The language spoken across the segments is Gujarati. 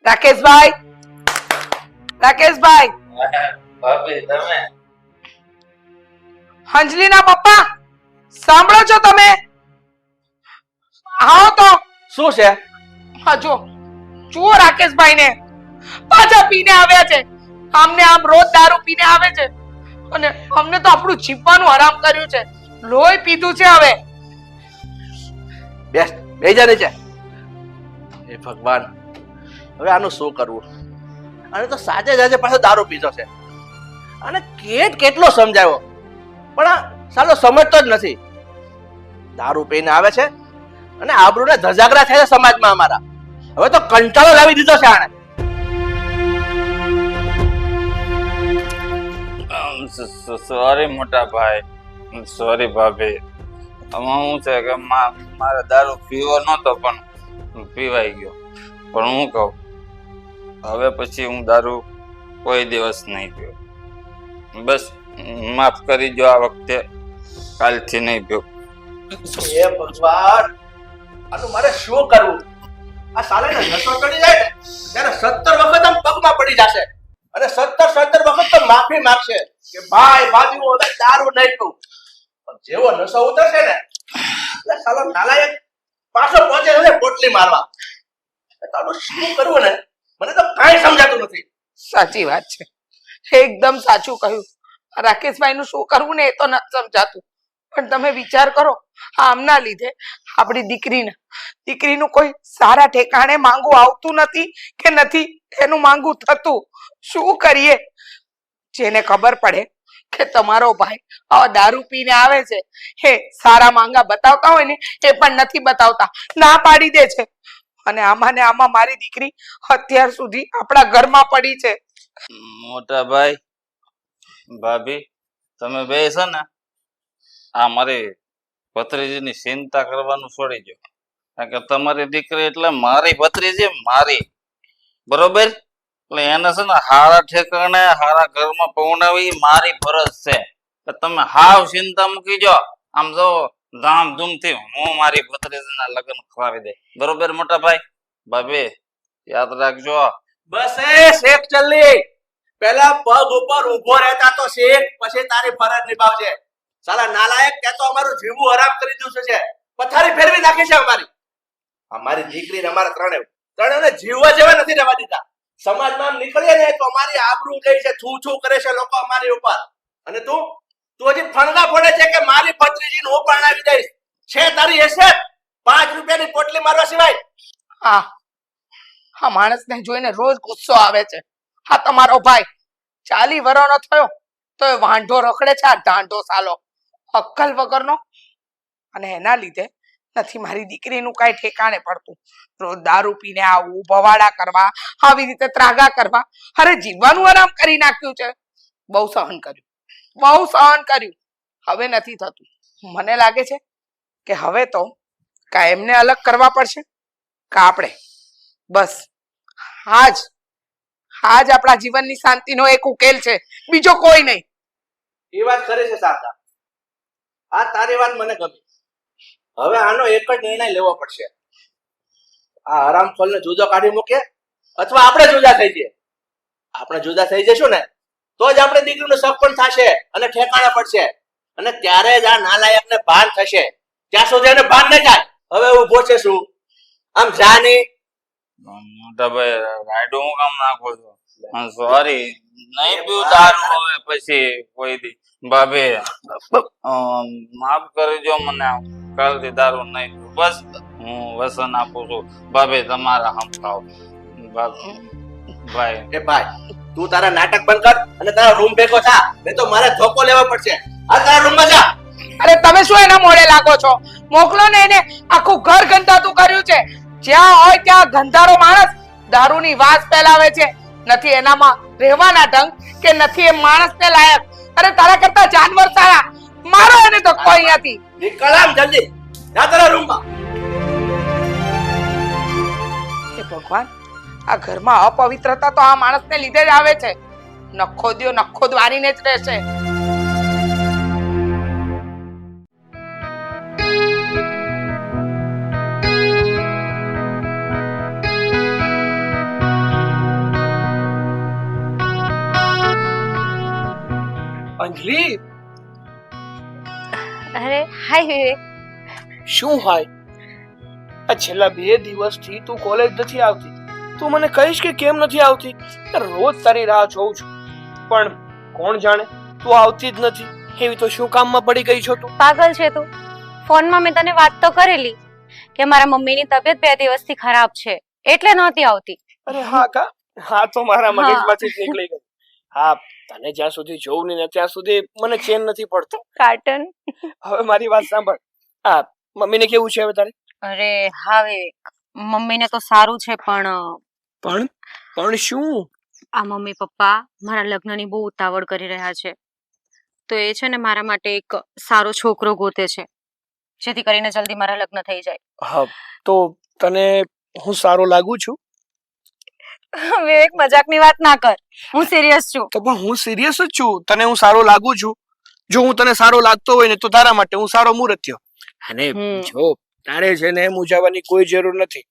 રાકેશભાઈ, રાકેશભાઈ, ભાભી તમે અંજલિના પપ્પા, સાંભળો છો તમે? આવો તો. શું છે? હા જુઓ રાકેશભાઈ ને પાછા પીને આવ્યા છે. આમને આમ રોજ દારૂ પીને આવે છે અને અમને તો આપણું જીવવાનું હરામ કર્યું છે. લોહી પીધું છે હવે. બેસ બેજા નીચે. હે ભગવાન, હવે આનું શું કરવું? અને તો સાચે સાચે પાછો દારૂ પીધો છે. અને કેટલો સમજાવ્યો પણ આ સાલો સમજતો જ નથી. દારૂ પીને આવે છે અને આબરૂને ધજાગરા થાય છે સમાજમાં અમારા. હવે તો કંટાળો લાવી દીધો છે આણે. સોરી મોટા ભાઈ, સોરી ભાભી. આમાં શું છે કે મારે દારૂ પીવો નતો પણ પીવાઈ ગયો. પણ હું કહું, હવે પછી હું દારૂ કોઈ દિવસ નહીં પીવો. બસ માફ કરી દો, આ વખતે કાલથી નહીં પીવું. હે ભગવાન, આનું મારે શું કરવું? આ સાલેને નશો ચડી જાય ને ત્યારે 17 વખત આમ પગમાં પડી જશે અને 17 વખત તો માફી માંગશે કે ભાઈ ભાભી હું હવે દારૂ નહીં પીઉં. પણ જેવો નશો ઉતરશે ને એટલે સાલો નાલાયક પાછો પહોંચે છે પોટલી મારવા. તારું શું કરવું ને મને તો કાંઈ સમજાતું નથી. સાચી વાત છે, એકદમ સાચું કહ્યું. રાકેશભાઈ નું શું કરવું ને એ તો નથી સમજાતું. પણ તમે વિચાર કરો, આમના લીધે આપણી દીકરીનું કોઈ સારા ઠેકાણે માંગુ આવતું નથી કે નથી એનું માંગુ થતું. શું કરીએ? જેને ખબર પડે કે તમારો ભાઈ આવા દારૂ પીને આવે છે, હે સારા માંગા બતાવતા હોય ને એ પણ નથી બતાવતા, ના પાડી દે છે. અને આમાં ને આમાં મારી દીકરી અત્યાર સુધી આપણા ઘરમાં પડી છે. મોટા ભાઈ, ભાભી, તમે બે છે ને આ મારી ભત્રીજીની ચિંતા કરવાનું છોડી દો. કારણ કે તમારી દીકરી એટલે મારી ભત્રીજી, મારી. બરોબર? એટલે એને છે ને હારા ઠેકાણે હારા ઘરમાં પૌણાવી મારી ફરજ છે. એટલે તમે હાવ ચિંતા મૂકી જો. આમ જો ધામધૂમથી હું મારી ભત્રીજીના લગ્ન કરાવી દે. બરોબર મોટા ભાઈ? ભાભી યાદ રાખજો. બસ એ શેખ ચલ્લી, પહેલા પગ ઉપર ઊભો રહેતા તો શેખ, પછી તારી ફરજ નિભાવજે. સાલા નાલાયક, તે તો અમારું જીવવું હરામ કરી દીધું છે. પથારી ફેરવી નાખી છે અમારી. અમારી દીકરીને અમારા ત્રણેયને જીવવા જેવા નથી રહેવા દીધા. સમાજમાં નીકળીએ ને તો અમારી આબરૂ ગઈ છે, છું છું કરે છે લોકો અમારી ઉપર. અને તું હજી ફણગા ફોડે છે કે મારી ભત્રીજીને હું પરણાવી દઈશ. છે તારી હેસિયત 5 રૂપિયાની પોટલી મારવા સિવાય? હા માણસને જોઈને રોજ ગુસ્સો આવે છે. હા તમારો ભાઈ 40 વર્ષનો થયો તો એ વાંઢો રખડે છે, આ ઢાંઢો સાલો અક્કલ વગરનો. અને એના લીધે નથી મારી દીકરીનું કાંઈ ઠેકાણે પડતું. રોજ દારૂ પીને આવું, ભવાડા કરવા, આવી રીતે ત્રાગા કરવા. અરે જીવવાનું આરામ કરી નાખ્યું છે. બહુ સહન કર્યું. હવે નથી થતું. મને લાગે છે કે હવે તો કા એમને અલગ કરવા પડશે કા આપણે. બસ આજ આપણા જીવનની શાંતિનો એક ઉકેલ છે, બીજો કોઈ નહીં. એ વાત કરે છે સાતા. આ તારી વાત મને ગમી. હવે આનો એક જ નિર્ણય લેવો પડશે. આ હરામખોરને જુદો કાઢી મૂકે અથવા આપણે જુદા થઈ જઈએ. આપણે જુદા થઈ જઈશું ને તો જ આપણે દીકરીનું શક પણ થશે અને ઠેકાણે પડશે. અને ત્યારે જ આ નાલાયકને ભાન થશે. ત્યાં સુધી એને ભાન નહીં થાય. હવે ઊભો છે શું? આમ જા નહીં. મોટા ભાઈ રાયડું હું કામ નાખો છો? સોરી, નહીં પીવું દારૂ હવે પછી કોઈ દી. ભાભી માફ કરજો મને, કાલથી દારૂ નહીં પીવું. બસ હું વસન આપું છું. ભાભી તમારા હમખાવ. ભાઈ એ ભાઈ, તું તારા નાટક બંધ કર અને તારા રૂમ ભેગો થા. નહીં તો મારે ધોકો લેવો પડશે. આ તારા રૂમમાં જા. અરે તમે શું એના મોડે લાગો છો? મોકલો ને એને. આખું ઘર ગંધાતું કર્યું છે. જ્યાં હોય ત્યાં ગંધારો માણસ દારૂની વાસ ફેલાવે છે. નથી એનામાં રહેવાના ઢંગ કે નથી એ માણસને લાયક. અરે તારા કરતા જાનવર સારા. મારો એને તો કોઈ અહીંયાથી. નીકળ આમ જલ્દી. જા તારા રૂમમાં. હે ભગવાન, આ ઘરમાં અપવિત્રતા તો આ માણસને લીધે જ આવે છે. નખો દ્વારીને જ રહેશે. અંજલિ, અરે હાય વિવેક. શું હાય? આ છેલ્લા 2 દિવસથી તું કોલેજ નથી આવતી. તું મને કહીશ કે કેમ નથી આવતી? રોજ તારી રાહ જોઉં છું, પણ કોણ જાણે તું આવતી જ નથી. એવી તો શું કામમાં પડી ગઈ છો તું? પાગલ છે તું. ફોનમાં મેં તને વાત તો કરેલી કે મારા મમ્મીની તબિયત 2 દિવસથી ખરાબ છે એટલે નહોતી આવતી. અરે હા કા, હા તો મારા હા. મગજમાંથી જ નીકળી ગયું. હા, તને જ્યાં સુધી જોઉં ને ત્યાં સુધી મને ચેન નથી પડતો. કાર્ટન. હવે મારી વાત સાંભળ. હા, મમ્મીને કેવું છે હવે તારે? અરે હા વિવેક, મમ્મીને તો સારું છે પણ પણ શું? આ મમ્મી પપ્પા મારા લગ્નની બહુ ઉતાવળ કરી રહ્યા છે. તો એ છે ને મારા માટે એક સારો છોકરો ગોતે છે જેથી કરીને જલ્દી મારા લગ્ન થઈ જાય. હા, તો તને હું સારો લાગુ છું? વિવેક મજાકની વાત ના કર, હું સિરિયસ છું. તો પણ હું સિરિયસ જ છું. તને હું સારો લાગુ છું? જો હું તને સારો લાગતો હોય ને તો તારા માટે હું સારો મુહૂર્ત થયો. અને જો તારે છે ને મૂંઝાવાની કોઈ જરૂર નથી.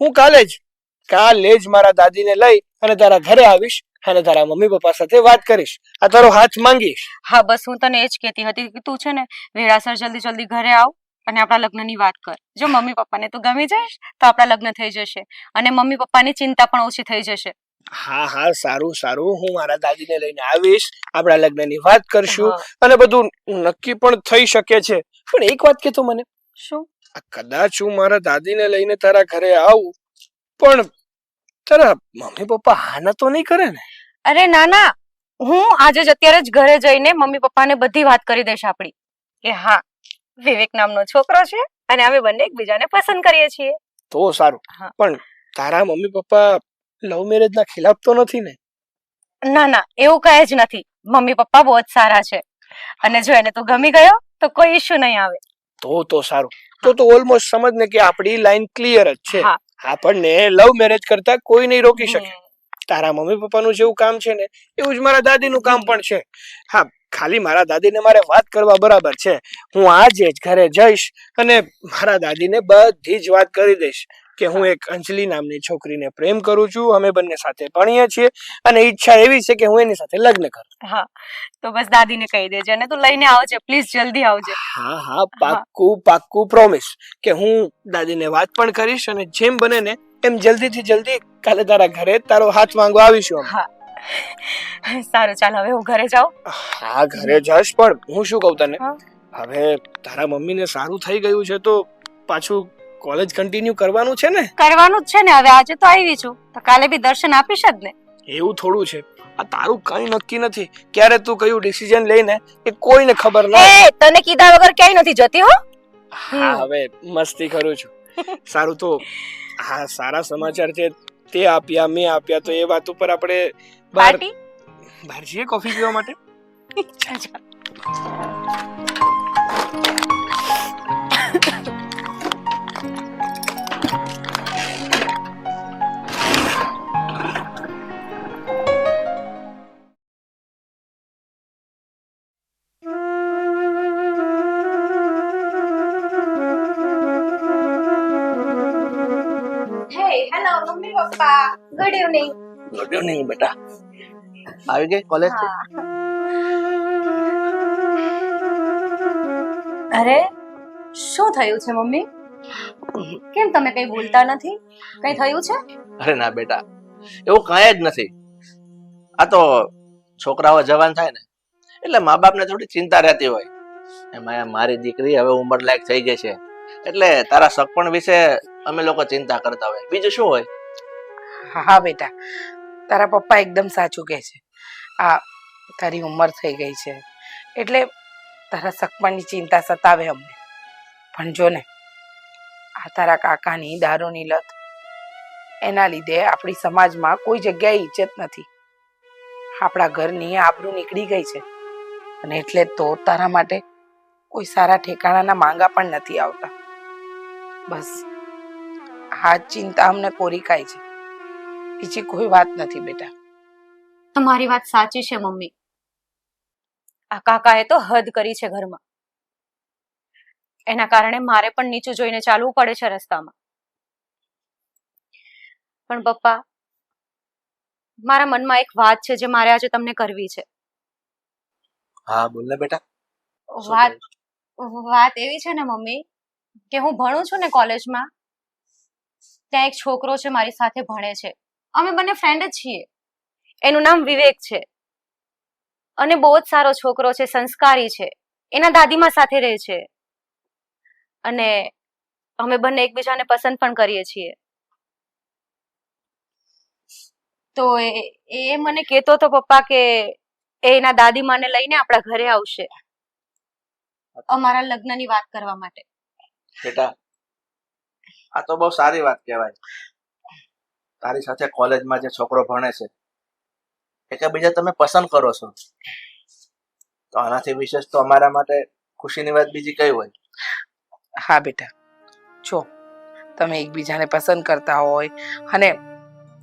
હું કાલે જ મારા દાદીને લઈ અને તારા ઘરે આવીશ અને તારા મમ્મી પપ્પા સાથે વાત કરીશ. આ તારો હાથ માંગીશ. હા બસ હું તને એ જ કહેતી હતી કે તું છે ને વેળાસર જલ્દી ઘરે આવ અને આપણા લગ્નની વાત કર. જો મમ્મી પપ્પાને તું ગમી જઈશ તો આપણા લગ્ન થઈ જશે અને મમ્મી પપ્પાની ચિંતા પણ ઓછી થઈ જશે. હા, સારું. હું મારા દાદીને લઈને આવીશ. આપણા લગ્નની વાત કરશું હા. અને બધું નક્કી પણ થઈ શકે છે. પણ એક વાત કે તું મને, શું? કદાચ હું મારા દાદીને લઈને તારા ઘરે આવું પણ તારા મમ્મી પપ્પા હાના તો નહીં કરે ને? અરે ના, હું આજે જ અત્યારે જ ઘરે જઈને મમ્મી પપ્પાને બધી વાત કરી દઈશ આપણી કે હા વિવેક નામનો છોકરો છે અને અમે બંને એકબીજાને પસંદ કરીએ છીએ. તો સારું. હા. પણ તારા મમ્મી પપ્પા લવ મેરેજ ના ખિલાફ તો નથી ને? ના એવું કહે જ નથી. મમ્મી પપ્પા બહુ જ સારા છે અને જો એને તું ગમી ગયો તો કોઈ ઇશ્યુ નહીં આવે. તો સારું. તો ઓલમોસ્ટ સમજ ને કે આપણી લાઈન ક્લિયર જ છે. હા. આપણને લવ મેરેજ કરતા કોઈ નહીં રોકી શકે. તારા મમ્મી પપ્પાનું જેવું કામ છે ને એવું જ મારા દાદીનું કામ પણ છે. હા, ખાલી મારા દાદીને મારે વાત કરવા બરાબર છે. હું આજે જ ઘરે જઈશ અને મારા દાદીને બધી જ વાત કરી દઈશ કે હું એક અંજલિ નામની છોકરીને પ્રેમ કરું છું. અમે બંને સાથે ભણીએ છીએ અને ઈચ્છા એવી છે કે હું એની સાથે લગ્ન કરું. હા તો બસ દાદીને કહી દેજે અને તું લઈને આવજે પ્લીઝ, જલ્દી આવજે. હા, પાક્કું પ્રોમિસ કે હું દાદીને વાત પણ કરીશ અને જેમ બને ને એમ જલ્દીથી જલ્દી કાલે તારા ઘરે તારો હાથ માંગવા આવીશું અમે. હા સારું, ચાલ હવે હું ઘરે જાઉં. હા, ઘરે જશ. પણ હું શું કહું તને, હા. હવે તારા મમ્મીને સારું થઈ ગયું છે તો પાછું કોલેજ કન્ટિન્યુ કરવાનું છે ને? કરવાનું જ છે ને. હવે આજે તો આવી છું તો કાલે બી દર્શન આપીશ જ ને. એવું થોડું છે. આ તારું કઈ નક્કી નથી. ક્યારે તું કયું ડિસિઝન લઈને એ કોઈને ખબર ના. એ તને કીધા વગર ક્યાંય નથી જતી હો. હા, હવે મસ્તી કરું છું. સારું, તો હા સારા સમાચાર છે. તે આપ્યા, મેં આપ્યા, તો એ વાત ઉપર આપણે પાર્ટી બહાર જઈએ કોફી પીવા માટે. Hello mummy papa, good evening. Good evening બેટા. આવી ગઈ કોલેજ થી? અરે શું થયું છે મમ્મી? કેમ તમે કઈ બોલતા નથી? કઈ થયું છે? અરે ના બેટા, એવું કાંઈ જ નથી. આ તો છોકરાઓ જવાન થાય ને એટલે મા બાપને થોડી ચિંતા રહેતી હોય. એમાં મારી દીકરી હવે ઉંમર લાયક થઈ ગઈ છે એટલે તારા સગપણ વિશે અમે લોકો ચિંતા કરતા હોય. બીજું શું હોય? હા બેટા, તારા પપ્પા એકદમ સાચું કહે છે. આ તારી ઉંમર થઈ ગઈ છે એટલે તારા સગપણની ચિંતા સતાવે અમને. પણ જો ને, આ તારા કાકાની દારૂની લત, એના લીધે આપણી સમાજમાં કોઈ જગ્યાએ ઇજ્જત નથી. આપણા ઘરની આબરૂ નીકળી ગઈ છે અને એટલે તો તારા માટે કોઈ સારા ઠેકાણાના માંગા પણ નથી આવતા. બસ આ ચિંતા અમને કોરી ખાય છે, બીજી કોઈ વાત નથી બેટા. તમારી વાત સાચી છે મમ્મી. આ કાકાએ તો હદ કરી છે ઘરમાં. એના કારણે મારે પણ નીચું જોઈને ચાલવું પડે છે રસ્તામાં. પણ પપ્પા, મારા મનમાં એક વાત છે જે મારે આજે તમને કરવી છે. હા બોલ ને બેટા. શું વાત કહ્યું? વાત એવી છે ને મમ્મી કે હું ભણું છું ને કોલેજમાં, ત્યાં એક છોકરો છે મારી સાથે ભણે છે. અમે બંને ફ્રેન્ડ જ છીએ. એનું નામ વિવેક છે અને બહુ જ સારો છોકરો છે, સંસ્કારી છે. એના દાદીમા સાથે રહે છે અને અમે બંને એકબીજાને પસંદ પણ કરીએ છીએ. તો એ મને કહેતો હતો પપ્પા કે એ એના દાદીમાને લઈને આપણા ઘરે આવશે અમારા લગ્નની વાત કરવા માટે. બેટા આ તો બહુ સારી વાત કહેવાય. તારી સાથે કોલેજમાં જે છોકરો ભણે છે એકબીજા તમે પસંદ કરો છો, તો આનાથી વિશેષ તો અમારા માટે ખુશીની વાત બીજી કઈ હોય? હા બેટા, જો તમે એકબીજાને પસંદ કરતા હોય અને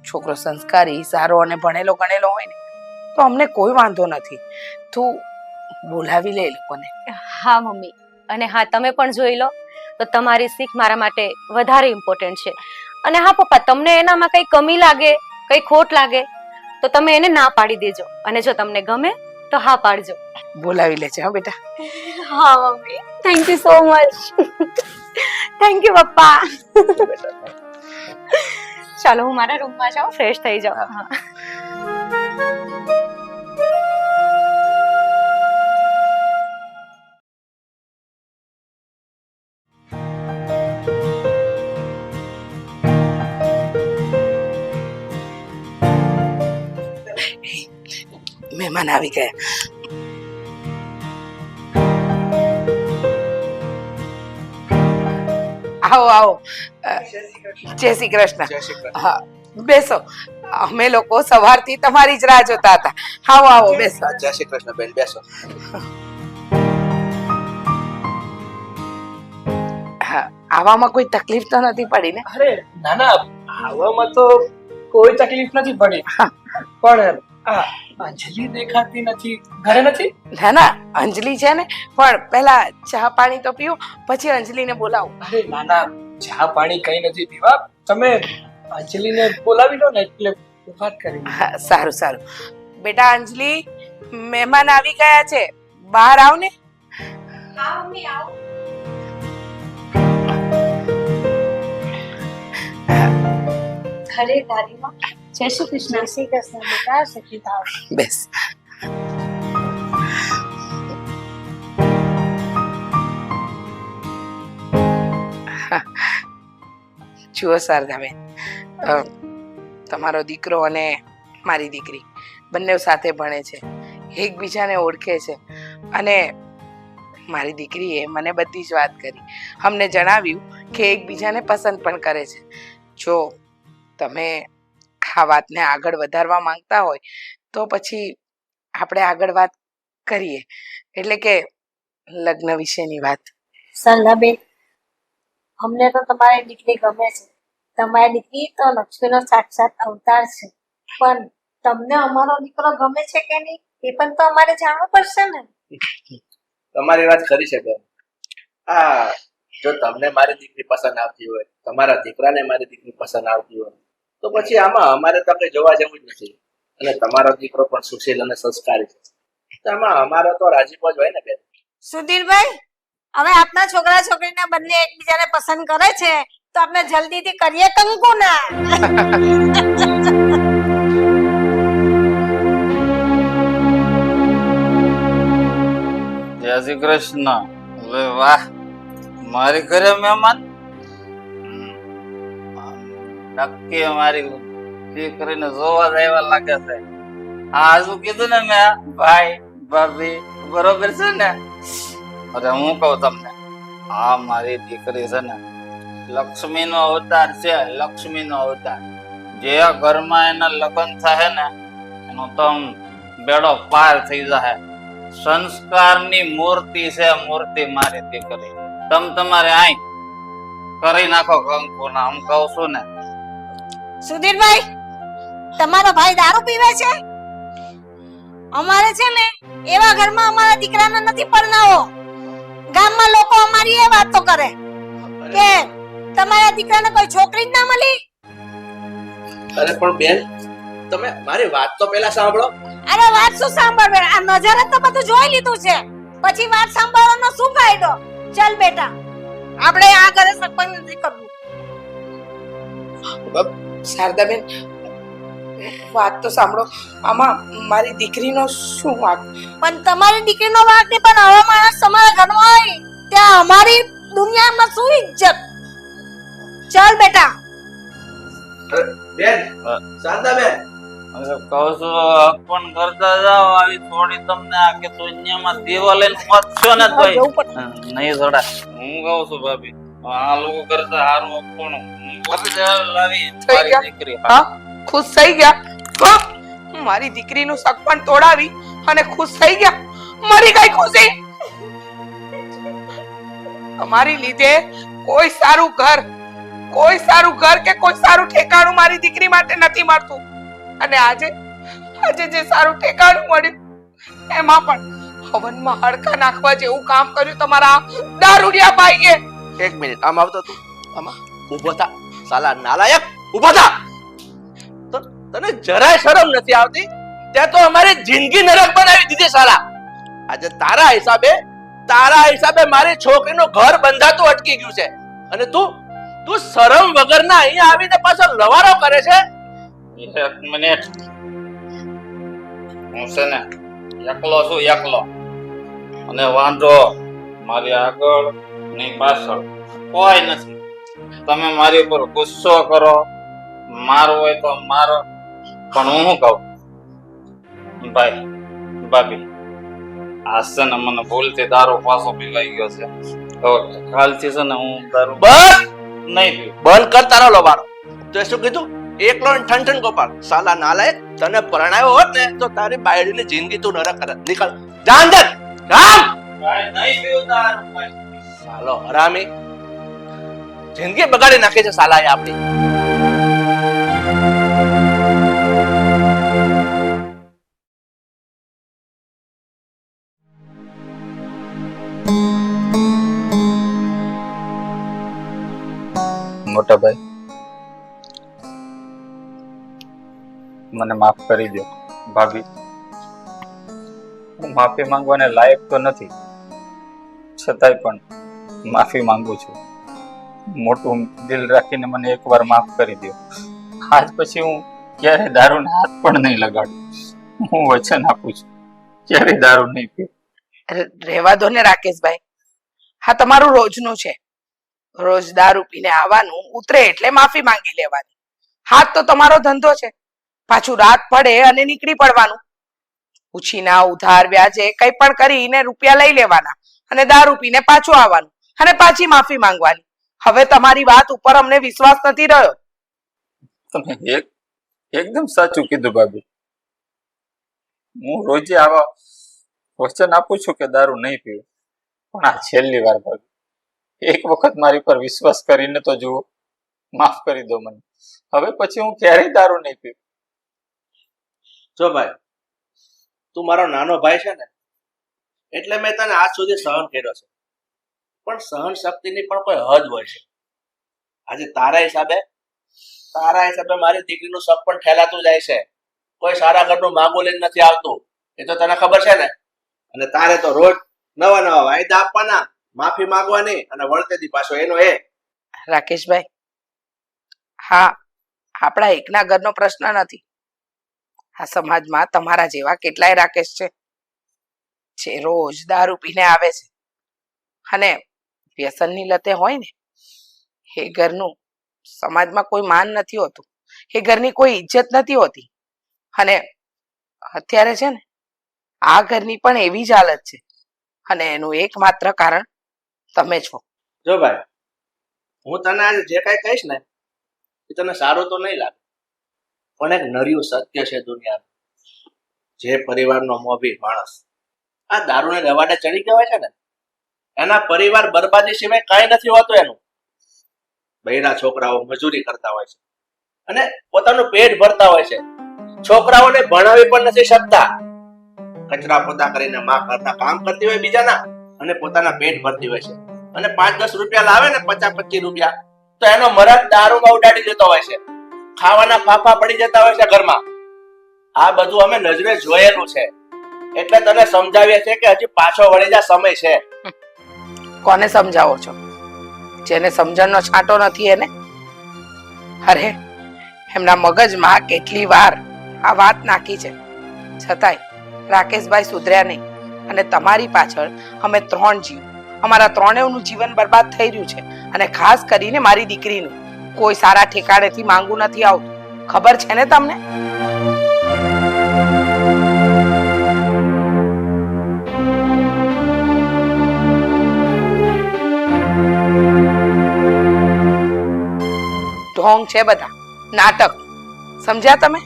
છોકરો સંસ્કારી, સારો અને ભણેલો ગણેલો હોય ને, તો અમને કોઈ વાંધો નથી. તું બોલાવી લે એ લોકોને. હા મમ્મી, અને હા તમે પણ જોઈ લો તો તમારી શીખ મારા માટે વધારે ઇમ્પોર્ટન્ટ છે. અને હા પપ્પા, તમને એનામાં કઈ કમી લાગે, કઈ ખોટ લાગે તો તમે એને ના પાડી દેજો, અને જો તમને ગમે તો હા પાડજો. બોલાવી લેજે હા બેટા. હા mummy, thank you so much. Thank you પપ્પા. ચાલો હું મારા રૂમમાં જાઉં, ફ્રેશ થઈ જાઉં. હા. મહેમાન આવી ગયા. આવો આવો. જય શ્રી કૃષ્ણ. જય શ્રી કૃષ્ણ. હા બેસો. અમે લોકો સવારથી તમારી જ રાહ જોતા હતા. આવો આવો બેસો. જય શ્રી કૃષ્ણ બેન, બેસો. હા, આવામાં કોઈ તકલીફ તો નથી પડી ને? અરે ના ના, આવવામાં તો કોઈ તકલીફ નથી પડી. પણ આ અંજલિ દેખાતી નથી, ઘરે નથી? ના ના, અંજલિ છે ને, પણ પહેલા ચા પાણી તો પીઓ, પછી અંજલિને બોલાવો. અરે ના ના, ચા પાણી કઈ નથી પીવા. તમે અંજલિને બોલાવી લો ને, એટલે વાત કરી. હા, સારું સારું. બેટા અંજલિ, મહેમાન આવી ગયા છે, બહાર આવ ને. હા મમ્મી, આવો. ઘરે દાદીમાં. જય શ્રી કૃષ્ણ. જય શ્રી કૃષ્ણ બેટા, સખી થાવ. બેસ. જુઓ શારદાબેન, તમારો દીકરો અને મારી દીકરી બંને સાથે ભણે છે, એકબીજાને ઓળખે છે, અને મારી દીકરીએ મને બધી જ વાત કરી, અમને જણાવ્યું કે એકબીજાને પસંદ પણ કરે છે. જો તમે આ વાતને આગળ વધારવા માંગતા હોય તો પછી આપણે આગળ વાત કરીએ, એટલે કે લગ્ન વિશેની વાત. સંગાબેન, અમને તો તમારી દીકરી ગમે છે. તમારી દીકરી તો લક્ષ્મીનો સાક્ષાત અવતાર છે. પણ તમને અમારો દીકરો ગમે છે કે નહીં એ પણ તો અમારે જાણવું પડશે ને. તમારી વાત ખરી છે બેન. આ જો તમને મારી દીકરી પસંદ આવતી હોય, તમારા દીકરાને મારી દીકરી પસંદ આવતી હોય, તો પછી આમાં અમારે તો કઈ જોવા જેવું જ નથી. અને તમારો દીકરો પણ સુશીલ અને સંસ્કારી છે, તો આમાં અમારો તો રાજીપો જ હોય ને બેન. સુધીરભાઈ, હવે આપના છોકરા છોકરીને બંને એકબીજાને પસંદ કરે છે, તો આપણે જલ્દીથી કરીએ કંકુના. જય શ્રી કૃષ્ણ. હવે વાહ, મારી ઘરે મહેમાન. નક્કી મારી દીકરીને જોવા જ આવ્યા લાગે છે. આ શું કીધું ને મેં, ભાઈ ભાભી, બરોબર છે ને? અરે હું કહું તમને, આ મારી દીકરી છે ને લક્ષ્મી નો અવતાર છે, લક્ષ્મી નો અવતાર. જે ઘરમાં એના લગ્ન થાય ને એનો તો આમ બેડો પાર થઈ જાય. સંસ્કારની મૂર્તિ છે, મૂર્તિ મારી દીકરી. તમારે આઈ કરી નાખો કંકુના, હું કહું છું ને. સુધીરભાઈ, તમારો ભાઈ દારૂ પીવે છે? અમારે છે ને એવા ઘરમાં અમારા દીકરાને નથી પરણાવો. ગામમાં લોકો અમારી એ વાતો કરે કે તમારા દીકરાને કોઈ છોકરી જ ના મળી. અરે પણ બેન, તમે મારી વાત તો પહેલા સાંભળો. અરે વાત શું સાંભળ આ નજરે તો બધું જોઈ લીધું છે પછી વાત સાંભળવાનો શું ફાયદો ચાલ બેટા આપણે આ ઘરે સરપંચ નથી કરવું શારદાબેન વાત તો સાંભળો આમાં મારી દીકરીનો શું વાંક પણ તમારી દીકરીનો વાંક નહીં પણ આવા માણસ તમારા ઘરમાં હોય ત્યાં અમારી દુનિયામાં શું ઇજ્જત ચાલ બેટા બેન શારદાબેન કહું છું અર્પણ કરતા જાઓ આવી થોડી તમને આ કે દુનિયામાં દેવા લઈને પહોંચશો ને તોય નહીં થોડા હું કહું છું ભાભી આ લોકો કરતા હારું અર્પણ લાવી મારી ગયા? દીકરી હા ખુશ થઈ ગયા હા? મારી દીકરીનું સગપણ તોડાવી અને ખુશ થઈ ગયા મરી ગઈ ખુશી તમારી લીધે કોઈ સારું ઘર કે કોઈ સારું ઠેકાણું મારી દીકરી માટે નથી મળતું અને આજે જે સારું ઠેકાણું મળ્યું એમાં પણ હવનમાં હડકા નાખવા જેવું કામ કર્યું તમારા દારૂડિયા ભાઈએ. એક મિનિટ આમ આવતો તું આમાં ઊભો થા સાલા નાલાયક ઊભો થા તને જરાય શરમ નથી આવતી તે તો અમારી જિંદગી નરક બનાવી દીધી સાલા આજે તારા હિસાબે મારી છોકરીનું ઘર બંધાતું અટકી ગયું છે અને તું શરમ વગરના અહીંયા આવીને પાછો લવારો કરે છે. એક મિનિટ હું છે ને એકલો છું એકલો અને વાંધો મારી આગળ ની પાછળ કોઈ નથી. તમે મારી ઉપર ગુસ્સો કરો મારો હોય તો મારો પણ હું શું કહું ભાઈ ભાભી આ છે ને મને ભૂલથી દારૂ પાછો પીવાઈ ગયો છે હવે કાલથી છે ને હું દારૂ બસ નહીં પીવું. બંધ કર તારો લવારો. તો શું કીધું એકલો ને ઠન ગોપાલ સાલા નાલાયક તને પરણાયો હોત ને તો તારી બાયડીની જિંદગી તું નરક કરે. નીકળ જા અંદર જા. ભાઈ નહીં પીવું દારૂ ભાઈ. સાલો હરામી જિંદગી બગાડી નાખી છે સાલા એ આપણી. મોટા ભાઈ મને માફ કરી દો ભાભી હું માફી માંગવાને લાયક તો નથી છતાંય પણ માફી માંગુ છું. મોટું દિલ રાખીને મને એકવાર માફ કરી દો. આજ પછી હું ક્યારે દારૂને હાથ પણ નહીં લગાડું. હું વચન આપું છું ક્યારે દારૂ નહીં પીવું. રહેવા દો ને રાકેશભાઈ હા તમારું રોજનું છે રોજ દારૂ પીને આવવાનું ઉતરે એટલે માફી માંગી લેવાની હાથ તો તમારો ધંધો છે પાછું રાત પડે અને નીકળી પડવાનું ઉછીના ઉધાર વ્યાજે કઈ પણ કરીને રૂપિયા લઈ લેવાના અને દારૂ પીને પાછું આવવાનું અને પાછી માફી માંગવાની. હવે તમારી વાત ઉપર અમને વિશ્વાસ નથી રહ્યો. તમે એકદમ સાચું કીધું ભાભી. હું રોજે આવા વચન આપું છું કે દારૂ નહીં પીવું પણ આ છેલ્લી વાર ભાભી એક વખત મારી પર વિશ્વાસ કરીને તો જુઓ. માફ કરી દો મને. હવે પછી હું ક્યારેય દારૂ નહીં પીવું. જો ભાઈ તું મારો નાનો ભાઈ છે ને એટલે મેં તને આજ સુધી સહન કર્યો છે પણ સહન શક્તિની પણ કોઈ હદ હોય છે. આજે તારા હિસાબે મારી દીકરીનું સપ પણ ઠેલાતું જાય છે. કોઈ સારા ઘરનું માગું લઈને નથી આવતું એ તો તને ખબર છે ને. અને તારે તો રોજ નવા વાયદા આપવાના માફી માંગવાની અને વળતેથી પાછો એનો એ. રાકેશભાઈ હા આપણા એકના ઘરનો પ્રશ્ન નથી આ સમાજમાં તમારા જેવા કેટલાય રાકેશ છે જે રોજ દારૂ પીને આવે છે અને વ્યસનની લતે હોય ને એ ઘરનું સમાજમાં કોઈ માન નથી હોતું એ ઘરની કોઈ ઇજ્જત નથી હોતી અને અત્યારે છે ને આ ઘરની પણ એવી જ હાલત છે અને એનું એકમાત્ર કારણ તમે છો. જો ભાઈ હું તને આજે જે કઈ કહીશ ને એ તને સારું તો નહીં લાગે પણ એક નર્યું સત્ય છે દુનિયાનું. જે પરિવારનો મોભી માણસ આ દારૂને રવાડે ચડી કહેવાય છે ને એના પરિવાર બરબાદી સિવાય કાંઈ નથી હોતું એનું. બૈરા છોકરાઓ મજૂરી કરતા હોય છે અને પોતાનું પેટ ભરતા હોય છે. છોકરાઓને ભણાવી પણ નથી શકતા. કચરા પોતા કરીને માં ઘરના કામ કરતી હોય બીજાના અને પોતાના પેટ ભરતી હોય છે અને 5-10 રૂપિયા લાવે ને 50-25 રૂપિયા તો એનો મરદ દારૂમાં ઉડાડી દેતો હોય છે. ખાવાના ફાફા પડી જતા હોય છે ઘરમાં આ બધું અમે નજરે જોયેલું છે, એટલે તને સમજાવીએ છે કે હજી પાછો વળી જા, સમય છે. કોને સમજાવો છો? જેને સમજણનો છાંટો નથી એને? અરે એમના મગજમાં કેટલી વાર આ વાત નાખી છે, છતાંય રાકેશભાઈ સુધર્યા નહીં. અને તમારી પાછળ અમે 3 જીવ, અમારા 3નું જીવન બરબાદ થઈ રહ્યું છે. અને ખાસ કરીને મારી દીકરીનું કોઈ સારા ઠેકાણેથી માંગવું નથી આવતું. ખબર છે ને તમને? ઢોંગ છે બધા, નાટક. સમજ્યા તમે?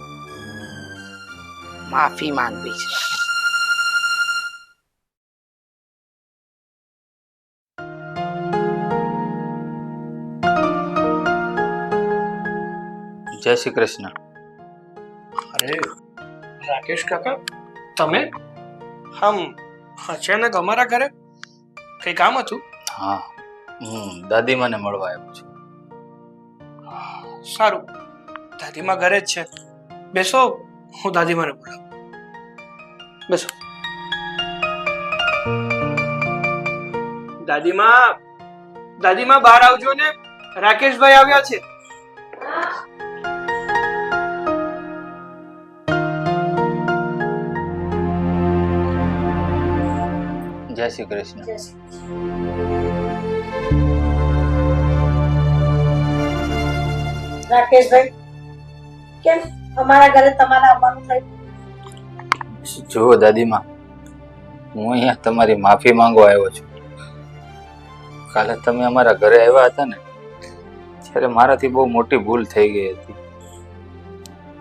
માફી માંગવી છે. જય શ્રી કૃષ્ણ. અરે રાકેશ કાકા, તમે અચાનક અમારા ઘરે? કઈ કામ હતું? હા, હું દાદીમાને મળવા આવ્યો છું. સારું, દાદીમા ઘરે જ છે. બેસો, હું દાદીમાને બોલાવું. બેસો. દાદીમા બહાર આવજો ને, રાકેશભાઈ આવ્યા છે. જય શ્રી કૃષ્ણ. રાકેશભાઈ, કેમ અમારા ઘરે તમારે આવવાનું થયું? જુઓ દાદીમા, હું અહીંયા તમારી માફી માંગવા આવ્યો છું. કાલે તમે અમારા ઘરે આવ્યા હતા ને, ત્યારે મારાથી બહુ મોટી ભૂલ થઈ ગઈ હતી.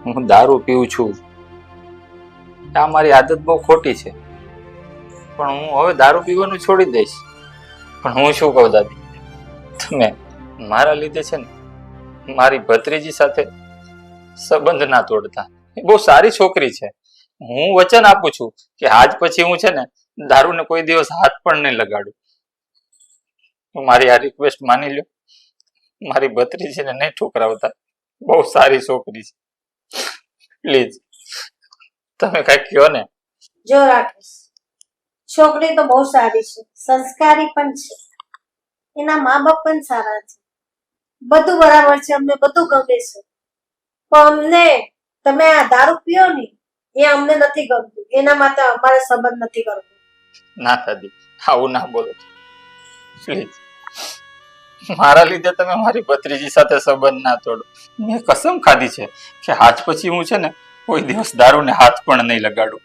હું દારૂ પીઉં છું. આ મારી આદત બહુ ખોટી છે, પણ હું હવે દારૂ પીવાનું છોડી દઈશ. પણ હું શું કહું દાદી, તમે મારા લીધે છે ને મારી ભત્રીજી સાથે સંબંધ ના તોડતા. એ બહુ સારી છોકરી છે. હું વચન આપું છું કે આજ પછી હું છે ને દારૂને કોઈ દિવસ હાથ પણ નહીં લગાડું. મારી આ રિક્વેસ્ટ માની લો. મારી ભત્રીજીને નહીં ઠોકરાવતા. બહુ સારી છોકરી છે. પ્લીઝ તમે કઈ કહો ને. જો રાકેશ, છોકરી તો બહુ સારી છે, સંસ્કારી પણ છે, એના મા બાપ પણ સારા છે, બધું બરાબર છે, અમને બધું ગમે છે. પણ અમને તમે આ દારૂ પીઓ ને એ અમને નથી ગમતું. એના માટે અમારે સંબંધ નથી કરવો. ના દાદી, આવું ના બોલો પ્લીઝ. મારા લીધે તમે મારી ભત્રીજી સાથે સંબંધ ના તોડો. મેં કસમ ખાધી છે કે આજ પછી હું છે ને કોઈ દિવસ દારૂને હાથ પણ નહીં લગાડું.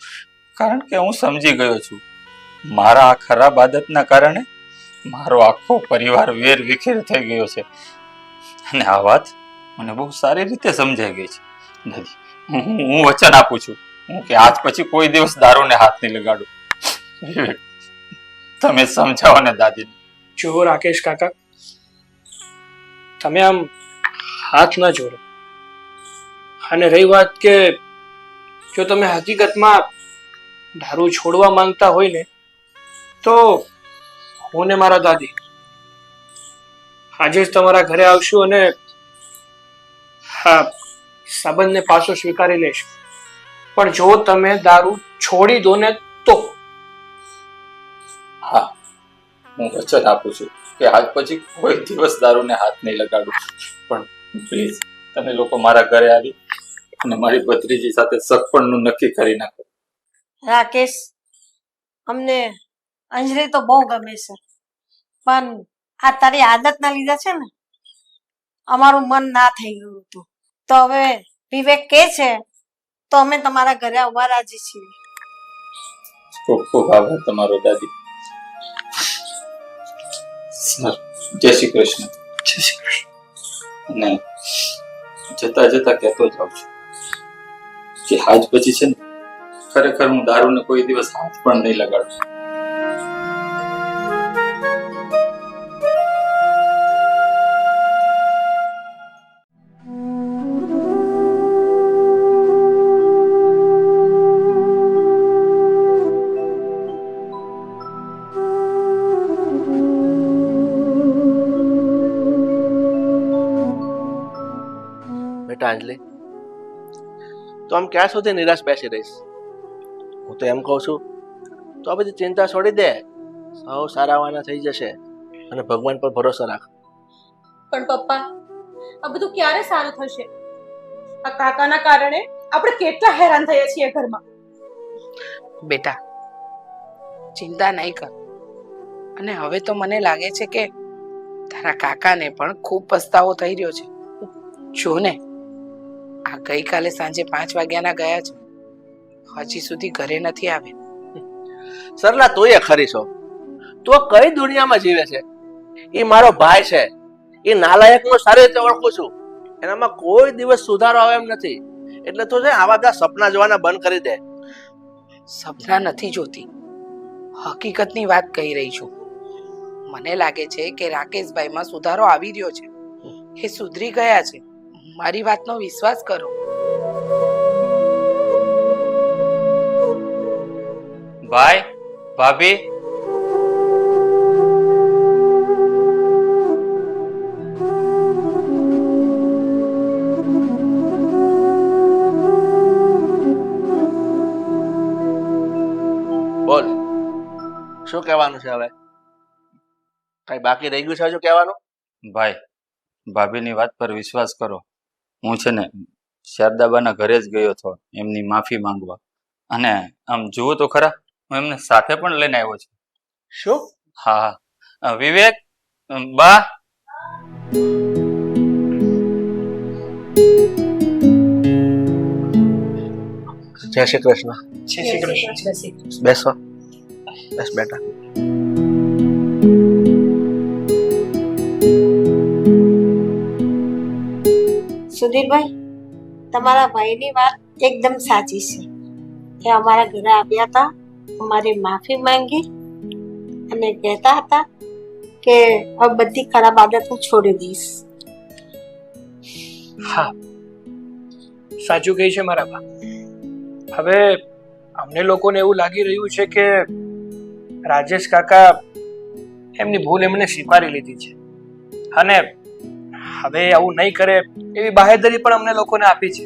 કારણ કે હું સમજી ગયો છું, મારા આ ખરાબ આદતના કારણે મારો આખો પરિવાર વેર વિખેર થઈ ગયો છે. અને આ વાત મને બહુ સારી રીતે સમજાઈ ગઈ છે. દાદી, હું વચન આપું છું કે આજ પછી કોઈ દિવસ દારૂને હાથ નહીં લગાડું. તમે સમજાવો ને દાદી. જુઓ રાકેશ કાકા, તમે આમ હાથ ના જોડો. અને રહી વાત કે જો તમે હકીકતમાં દારૂ છોડવા માંગતા હોય ને, તો હું ને મારા દાદી આજે જ તમારા ઘરે આવશું અને હા, સંબંધને પાછો સ્વીકારી લેશું. પણ જો તમે દારૂ છોડી દો ને તો. હા, હું વચન આપું છું કે આજ પછી કોઈ દિવસ દારૂને હાથ નહીં લગાડું. પણ પ્લીઝ તમે લોકો મારા ઘરે આવી અને મારી ભત્રીજી સાથે સગપણનું નક્કી કરી નાખો. રાકેશ, અમને અંજલિ તો બહુ ગમે છે, પણ આ તારી આદતના લીધે છે ને અમારું મન ના થઈ ગયું હતું. તો હવે વિવેક કે છે તો અમે તમારા ઘરે આવવા રાજી છીએ. ખૂબ ખૂબ આભાર તમારો દાદી. જય શ્રી કૃષ્ણ. જય શ્રી કૃષ્ણ. અને જતા જતા કહેતો જાઉં છું કે આજ પછી છે ને ખરેખર હું દારૂને કોઈ દિવસ હાથ પણ નહીં લગાડું. બેટા અંજલિ, તો આમ ક્યાં સુધી નિરાશ બેસી રહીશ? હું તો એમ કહું છું, તો આ બધી ચિંતા છોડી દે. સૌ સારાવાના થઈ જશે અને ભગવાન પર ભરોસો રાખ. પણ પપ્પા, આ બધું ક્યારે સારું થશે? આ કાકાના કારણે આપણે કેટલા હેરાન થઈએ છીએ ઘરમાં. બેટા, ચિંતા નહીં કર. અને હવે તો મને લાગે છે કે તારા કાકાને પણ ખૂબ પસ્તાવો થઈ રહ્યો છે. જો ને, આ ગઈકાલે સાંજે 5 વાગ્યાના ગયા છે, હજી સુધી ઘરે નથી આવ્યા. સરલા, તું એ ખરી છો. તું કઈ દુનિયામાં જીવે છે? એ મારો ભાઈ છે. એ નાલાયક હું સારી રીતે ઓળખું છું. એનામાં કોઈ દિવસ સુધારો આવે એમ નથી. એટલે તું છે આવા બધા સપના જોવાના બંધ કરી દે. સપના નથી જોતી, હકીકતની વાત કહી રહી છું. મને લાગે છે કે રાકેશભાઈમાં સુધારો આવી રહ્યો છે. એ સુધરી ગયા છે. મારી વાતનો વિશ્વાસ કરો. ભાઈ, ભાભી, બોલ, શું કહેવાનું છે હવે? કઈ બાકી રહી ગયું છે હજુ કહેવાનું? ભાઈ, ભાભીની વાત પર વિશ્વાસ કરો. હું છે ને શારદાબાના ઘરે જ ગયો હતો એમની માફી માંગવા. અને આમ જુઓ તો ખરા, હું એમને સાથે પણ લઈને આવ્યો છું. શું? હા હા, વિવેક, બા, જય શ્રી કૃષ્ણ. જય શ્રી કૃષ્ણ. બેસો, બસ બેટા. સુધીરભાઈ, તમારા ભાઈની વાત એકદમ સાચી છે. એ અમારા ઘરે આવ્યા હતા, અમારી માફી માંગી અને કહેતા હતા કે હવે બધી ખરાબ આદતો છોડી દઈશ. હા, સાચું કહે છે મારા બા. હવે અમને લોકોને એવું લાગી રહ્યું છે કે રાજેશ કાકા એમની ભૂલ એમને સ્વીકારી લીધી છે અને હવે આવું નહીં કરે એવી બાહેધરી પણ અમને લોકોને આપી છે.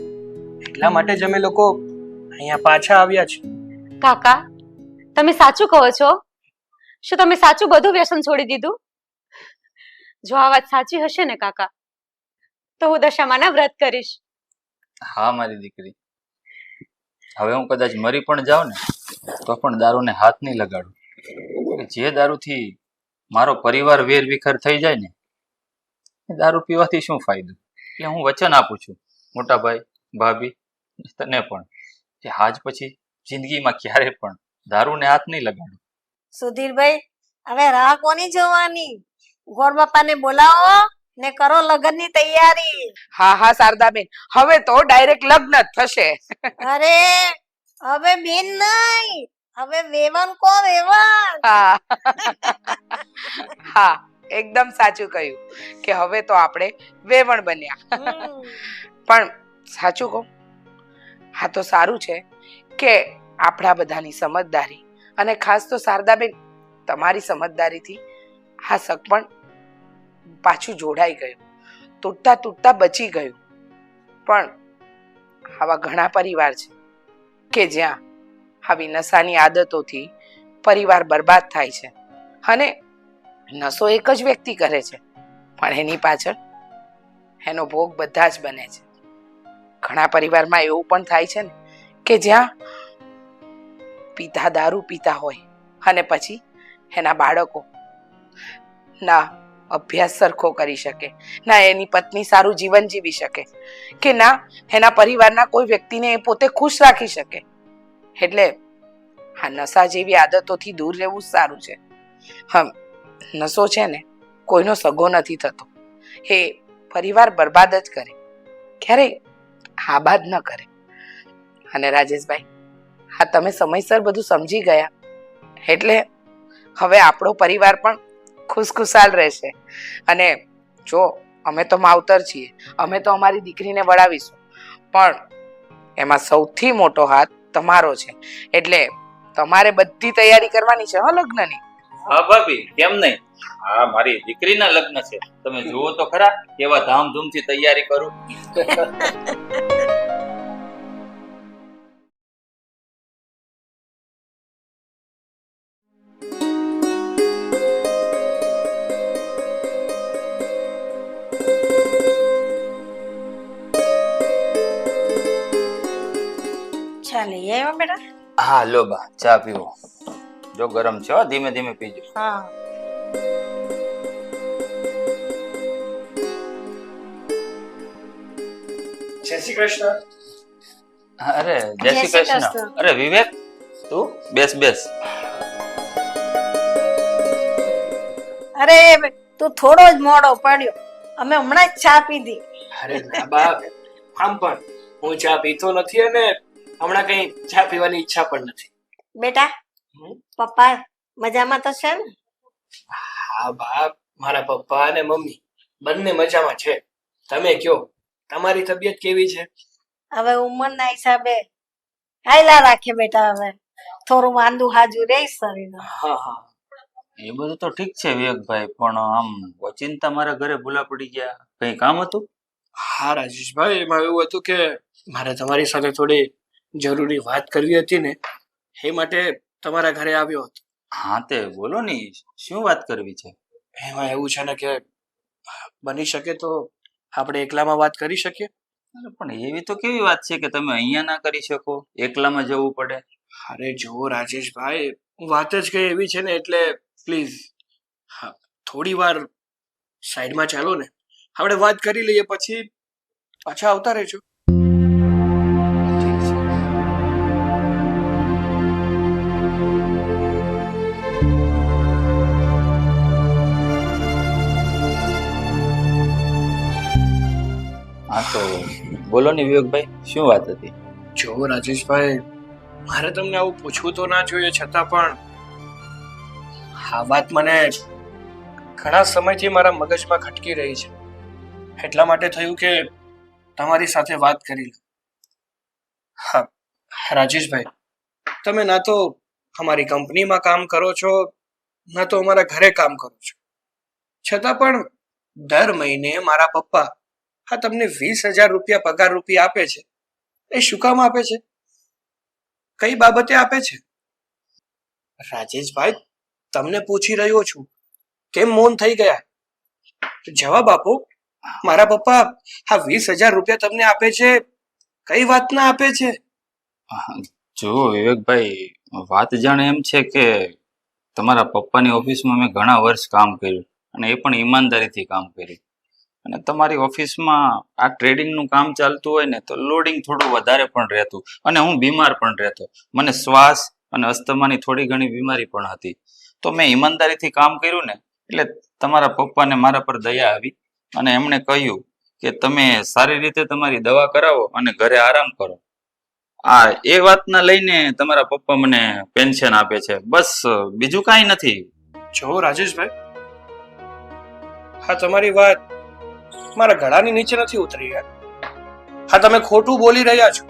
એટલા માટે જ અમે લોકો અહીંયા પાછા આવ્યા છે. કાકા, તમે સાચું કહો છો? શું તમે સાચું બધું વ્યસન છોડી દીધું? જો આ વાત સાચી હશે ને કાકા, તો હું દશામાના વ્રત કરીશ. હા મારી દીકરી, હવે હું કદાચ મરી પણ જાઉં ને તો પણ દારૂને હાથ નહીં લગાડું. જે દારૂથી મારો પરિવાર વેર વિખર થઈ જાય ને, એ દારૂ પીવાથી શું ફાયદો? એટલે હું વચન આપું છું મોટા ભાઈ, ભાભી, તને પણ, કે આજ પછી જિંદગીમાં ક્યારે પણ દારૂને હાથ નહીં લગાડું. સુધીરભાઈ, હવે રાહ કોની જોવાની? ગોર બાપાને બોલાવો ને કરો લગ્નની તૈયારી. હા હા શારદાબેન, હવે તો ડાયરેક્ટ લગ્ન જ થશે. અરે હવે બેન નહીં, હવે વેવન કો વેવન. હા હા, એકદમ સાચું કહ્યું કે હવે તો આપણે વેવણ બન્યા. પણ સાચું કહું, હા તો સારું છે કે આપણા બધાની સમજદારી અને ખાસ તો શારદાબેન તમારી સમજદારીથી આ સગપણ પાછું જોડાઈ ગયું, તૂટતા તૂટતા બચી ગયું. પણ આવા ઘણા પરિવાર છે કે જ્યાં આવી નશાની આદતોથી પરિવાર બરબાદ થાય છે અને નશો એક જ વ્યક્તિ કરે છે પણ એની પાછળ એનો ભોગ બધા જ બને છે. ઘણા પરિવારમાં એવું પણ થાય છે ને કે જ્યાં પિતા દારૂ પીતા હોય અને પછી એના બાળકો ના અભ્યાસ સરખો કરી શકે, ના એની પત્ની સારું જીવન જીવી શકે, કે ના એના પરિવારના કોઈ વ્યક્તિને એ પોતે ખુશ રાખી શકે. એટલે આ નશા જેવી આદતોથી દૂર રહેવું સારું છે. નશો છે ને કોઈનો સગો નથી થતો, એ પરિવાર બરબાદ જ કરે, ક્યારેય આબાદ ન કરે. અને રાજેશભાઈ, હા તમે સમયસર બધું સમજી ગયા એટલે હવે આપણો પરિવાર પણ ખુશખુશાલ રહેશે. અને જો અમે તો માવતર છીએ, અમે તો અમારી દીકરીને વળાવીશું, પણ એમાં સૌથી મોટો હાથ તમારો છે. એટલે તમારે બધી તૈયારી કરવાની છે લગ્નની. હા ભાભી, કેમ નહીં? હા, મારી દીકરીના લગ્ન છે, તમે જુઓ તો ખરા કેવા ધામધૂમથી તૈયારી કરું. ચા લઈ આવ્યો બેટા? હા લો બા ચા પીવો. જો ગરમ છે હો, ધીમે ધીમે પીજો. હા. જય શ્રી કૃષ્ણ. અરે જય શ્રી કૃષ્ણ. અરે વિવેક તું બેસ બેસ. અરે તું થોડો જ મોડો પડ્યો, અમે હમણાં જ ચા પીધી. અરે ના બા, આમ પણ હું ચા પીતો નથી અને હમણાં કઈ ચા પીવાની ઈચ્છા પણ નથી. બેટા, પપ્પા મજામાં તો છે ને? હા બા, મારા પપ્પા અને મમ્મી બંને મજામાં છે. તમે કયો, તમારી તબિયત કેવી છે? હવે ઉંમરના હિસાબે હાયલા રાખે બેટા. હવે થોડું માંદું હાજુ રહીશ શરીર. હા હા. એ બધું તો ઠીક છે વિવેકભાઈ, પણ આમ ઓચિંતા મારા ઘરે ભૂલા પડી ગયા. કઈ કામ હતું? હા રાજેશભાઈ, એમાં એવું હતું કે મારે તમારી સાથે થોડી જરૂરી વાત કરવી હતી ને, એ માટે તમારા ઘરે આવ્યો હતો. હા તે બોલો ને, શું વાત કરવી છે? એમાં એવું છે ને કે બની શકે તો આપણે એકલામાં વાત કરી શકીએ. અરે પણ એવી તો કેવી વાત છે કે તમે અહીંયા ના કરી શકો, એકલામાં જવું પડે? અરે જો રાજેશભાઈ, વાત જ કઈ એવી છે ને, એટલે પ્લીઝ હા થોડી વાર સાઈડમાં ચાલો ને, આપણે વાત કરી લઈએ, પછી પાછા આવતા રહેજો. ઠીક છે. હા તો બોલો ને વિવેકભાઈ, શું વાત હતી? જો રાજેશભાઈ, મારે તમને આવું પૂછવું તો ના જોઈએ, છતાં પણ આ વાત મને ઘણા સમયથી મારા મગજમાં ખટકી રહી છે. એટલા માટે થયું કે તમારી સાથે વાત કરી લઉં. હા રાજેશભાઈ, તમે ના તો અમારી કંપનીમાં કામ કરો છો, ના તો અમારા ઘરે કામ કરો છો, છતાં પણ દર મહિને મારા પપ્પા હા તમને 20,000 રૂપિયા પગાર રૂપિયા આપે છે. એ શું કામ આપે છે? કઈ બાબતે આપે છે? રાજેશભાઈ, તમને પૂછી રહ્યો છું, કેમ મૌન થઈ ગયા? જવાબ આપો. મારા પપ્પા આ 20,000 રૂપિયા તમને આપે છે, કઈ વાતના આપે છે? જો વિવેકભાઈ, વાત જાણે એમ છે કે તમારા પપ્પાની ઓફિસમાં મેં ઘણા વર્ષ કામ કર્યું અને એ પણ ઈમાનદારીથી કામ કર્યું. અને તમારી ઓફિસમાં આ ટ્રેડિંગનું કામ ચાલતું હોય ને તો લોડિંગ થોડું વધારે પણ રહેતું અને હું બીમાર પણ રહેતો. મને શ્વાસ અને અસ્થમાની થોડી ઘણી બીમારી પણ હતી. તો મેં ઈમાનદારીથી કામ કર્યું ને, એટલે તમારા પપ્પાને મારા પર દયા આવી અને એમણે કહ્યું કે તમે સારી રીતે તમારી દવા કરાવો અને ઘરે આરામ કરો. એ વાતના લઈને તમારા પપ્પા મને પેન્શન આપે છે, બસ બીજું કાંઈ નથી. જો રાજેશભાઈ, હા તમારી વાત મારા ગળાની નીચે નથી ઉતરી યાર. હા તમે ખોટું બોલી રહ્યા છો,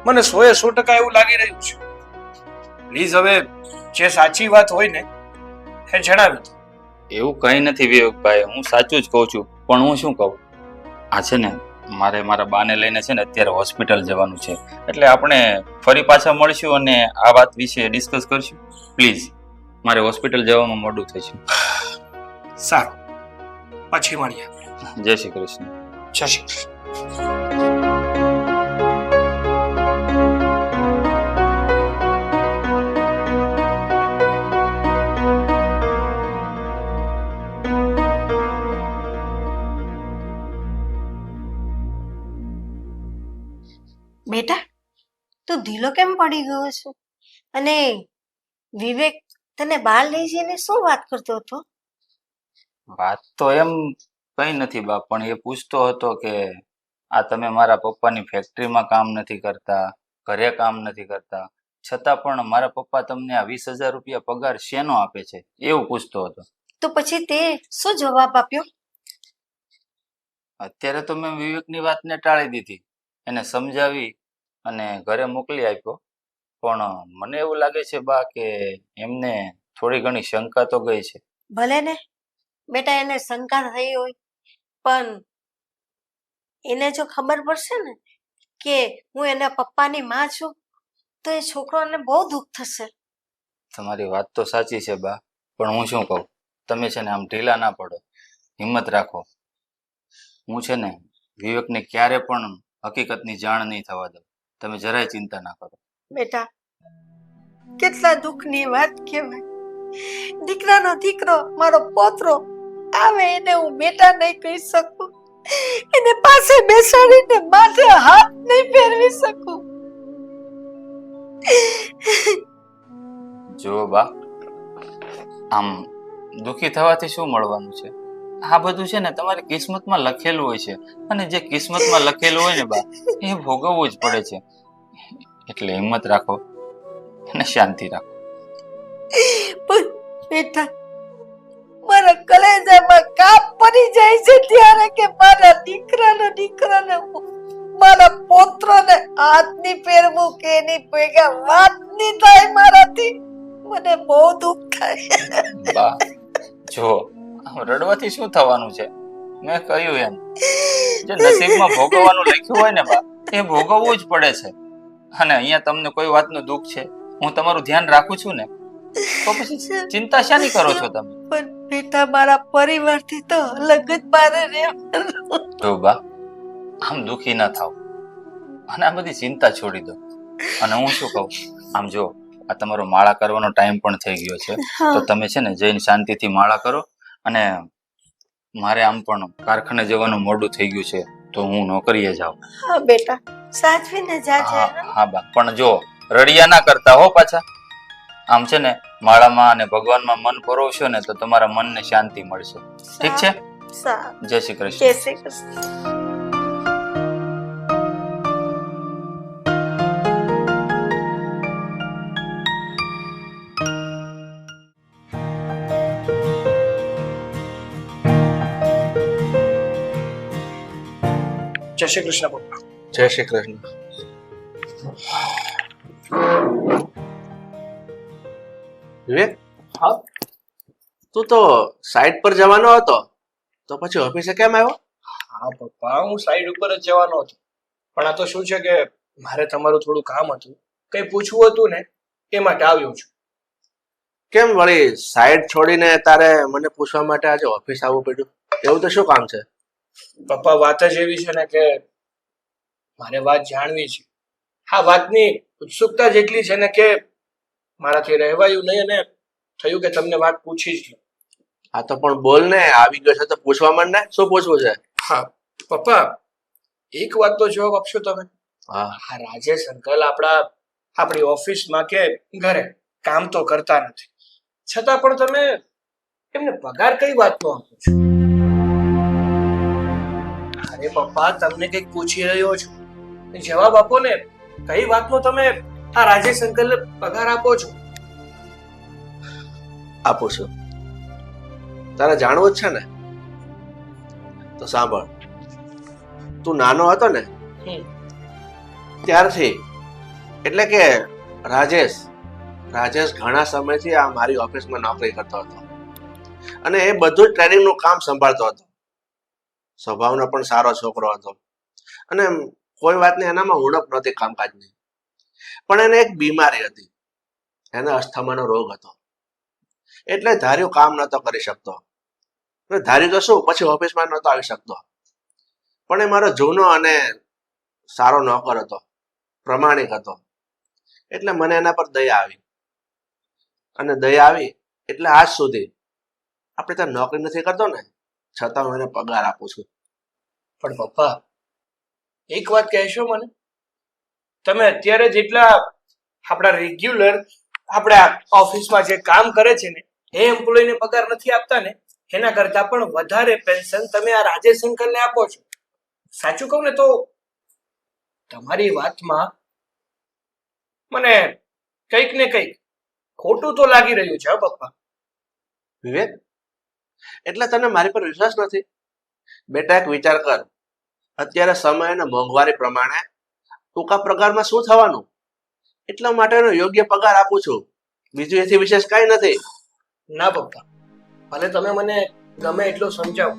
મને 100% એવું લાગી રહ્યું છે. પ્લીઝ હવે જે સાચી વાત હોય ને એ જણાવી દો. એવું કંઈ નથી વિવેકભાઈ, હું સાચું જ કહું છું. પણ હું શું કહું, આ છે ને મારે મારા બાને લઈને છે ને અત્યારે હોસ્પિટલ જવાનું છે, એટલે આપણે ફરી પાછા મળશું અને આ વાત વિશે ડિસ્કસ કરશું. પ્લીઝ, મારે હોસ્પિટલ જવામાં મોડું થશે. સારું, પછી મળીએ. જય શ્રી કૃષ્ણ. જય શ્રી કૃષ્ણ. બેટા, તું ઢીલો કેમ પડી ગયો છે? અને વિવેક તને બહાર લઈ જઈને શું વાત કરતો હતો? વાત તો એમ કંઈ નથી બા, પણ એ પૂછતો હતો કે આ તમે મારા પપ્પાની ફેક્ટરીમાં કામ નથી કરતા, ઘરે કામ નથી કરતા, છતાં પણ મારા પપ્પા તમને આ 20,000 રૂપિયા પગાર શેનો આપે છે, એવું પૂછતો હતો. તો પછી તે શું જવાબ આપ્યો? અત્યારે તો મેં વિવેકની વાતને ટાળી દીધી, એને સમજાવી અને ઘરે મોકલી આપ્યો. પણ મને એવું લાગે છે બા કે એમને થોડી ઘણી શંકા તો ગઈ છે. ભલે ને બેટા, એને શંકા થઈ હોય, પણ એને જો ખબર પડશે ને કે હું એના પપ્પાની માં છું, તો એ છોકરાને બહુ દુઃખ થશે. તમારી વાત તો સાચી છે બા, પણ હું શું કહું, તમે છે ને આમ ઢીલા ના પડો, હિંમત રાખો. હું છે ને વિવેકને ક્યારે પણ હકીકતની જાણ નહીં થવા દઉં. તમે જરાય ચિંતા ના કરો. બેટા કેટલા દુઃખની વાત કહેવાય. દીકરાનો દીકરો મારો પોતરો આવે એને હું બેટા નહીં કહી શકું, એને પાસે બેસાડીને માથે હાથ નહીં ફેરવી શકું. જો બા, આમ દુઃખી થવાથી શું મળવાનું છે? આ બધું છે ને તમારી કિસ્મતમાં લખેલું હોય છે, અને જે કિસ્મતમાં લખેલું હોય ને બા, એ ભોગવવું જ પડે છે. એટલે હિંમત રાખો અને શાંતિ રાખો. પણ બેટા મારા કલેજામાં કાપ પડી જાય છે ત્યારે કે મારા દીકરાને મારા પુત્રને હાથ ની ફેરવું કે એની ભેગા વાત ની થાય મારાથી. મને બહુ દુઃખ થાય. બા જો, આમ રડવાથી શું થવાનું છે? મેં કહ્યું એમ, જે નસીબમાં ભોગવવાનું લખ્યું હોય ને બા, એ ભોગવવું જ પડે છે. અને અહીંયા તમને કોઈ વાતનું દુઃખ છે, હું તમારું ધ્યાન રાખું છું ને, તો પછી ચિંતા શાની કરો છો તમે? પણ બેટા મારા પરિવારથી તો અલગ જ મારે રહેવાનું. જો બા, આમ દુઃખી ના થાવ અને આ બધી ચિંતા છોડી દો. અને હું શું કહું, આમ જો, આ તમારો માળા કરવાનો ટાઈમ પણ થઈ ગયો છે, તો તમે છે ને જઈને શાંતિથી માળા કરો. અને મારે આમ પણ કારખાને જવાનું મોડું થઈ ગયું છે, તો હું નોકરીએ જાઉં. હા બેટા સાચવીને જાજે. હા બા, પણ જો રડિયા ના કરતા હો પાછા. આમ છે ને માળામાં અને ભગવાનમાં મન પરોવશો ને તો તમારા મનને શાંતિ મળશે. ઠીક છે? સારું. જય શ્રી કૃષ્ણ. જય શ્રી કૃષ્ણ. જય શ્રી કૃષ્ણ પપ્પા. જય શ્રી કૃષ્ણ. વિવેક, હા તું તો સાઈડ પર જવાનો હતો, તો પછી ઓફિસે કેમ આવ્યો? હા પપ્પા, હું સાઈડ ઉપર જ જવાનો હતો, પણ આ તો શું છે કે મારે તમારું થોડું કામ હતું, કઈ પૂછવું હતું ને એ માટે આવ્યો છું. કેમ વળી સાઈડ છોડીને તારે મને પૂછવા માટે આજે ઓફિસ આવવું પડ્યું? એવું તો શું કામ છે? પપ્પા વાત જ એવી છે ને કે મારે વાત જાણવી છે. હા, વાતની ઉત્સુકતા જેટલી છે ને કે મારાથી રહેવાયું નહીં, અને થયું કે તમને વાત પૂછી જ લઉં. હા તો પણ બોલ ને, આવી ગયો છે તો પૂછવા માંડ ને, શું પૂછવું છે? હા પપ્પા, એક વાત તો જવાબ આપશો તમે? હા, આ રાજેશ અંકલ આપણી ઓફિસમાં કે ઘરે કામ તો કરતા નથી, છતાં પણ તમે એમને પગાર કઈ વાતનો આપો છો? અરે પપ્પા, તમને કઈક પૂછી રહ્યો છું, જવાબ આપો ને. કઈ વાતનો તમે આ રાજેશ અંકલને પગાર આપો છો? આપું છું. તારે જાણવું જ છે ને? તો સાંભળ. તું નાનો હતો ને ત્યારથી, એટલે કે રાજેશ ઘણા સમયથી આ મારી ઓફિસમાં નોકરી કરતો હતો, અને એ બધું જ ટ્રેનિંગનું કામ સંભાળતો હતો. સ્વભાવનો પણ સારો છોકરો હતો, અને કોઈ વાતની એનામાં ઉણપ નહોતી કામકાજની. પણ એને એક બીમારી હતી, એને અસ્થમાનો રોગ હતો, એટલે ધાર્યું કામ નહોતો કરી શકતો. ધાર્યું તો શું, પછી ઓફિસમાં નહોતો આવી શકતો. પણ એ મારો જૂનો અને સારો નોકર હતો, પ્રમાણિક હતો, એટલે મને એના પર દયા આવી. અને દયા આવી એટલે આજ સુધી આપણે ત્યાં નોકરી નથી કરતો ને, છતાં હું એને પગાર આપું છું. પણ પપ્પા, એક વાત કહેશો મને? તમે અત્યારે જેટલા આપણા રેગ્યુલર આપણા ઓફિસમાં જે કામ કરે છે ને એ એમ્પ્લોયને પગાર નથી આપતા ને, એના કરતા પણ વધારે પેન્શન તમે આ રાજેશ અંકલને આપો છો. સાચું કહું ને તો તમારી વાતમાં મને કંઈક ને કંઈક ખોટું તો લાગી રહ્યું છે પપ્પા. વિવેક, એટલે તને મારી પર વિશ્વાસ નથી? બેટા એક વિચાર કર, અત્યારે સમય અને મોંઘવારી પ્રમાણે ટૂંકા પગારમાં શું થવાનું, એટલા માટેનો યોગ્ય પગાર આપું છું. બીજું એથી વિશેષ કઈ નથી. ના પપ્પા, ભલે તમે મને ગમે એટલો સમજાવો,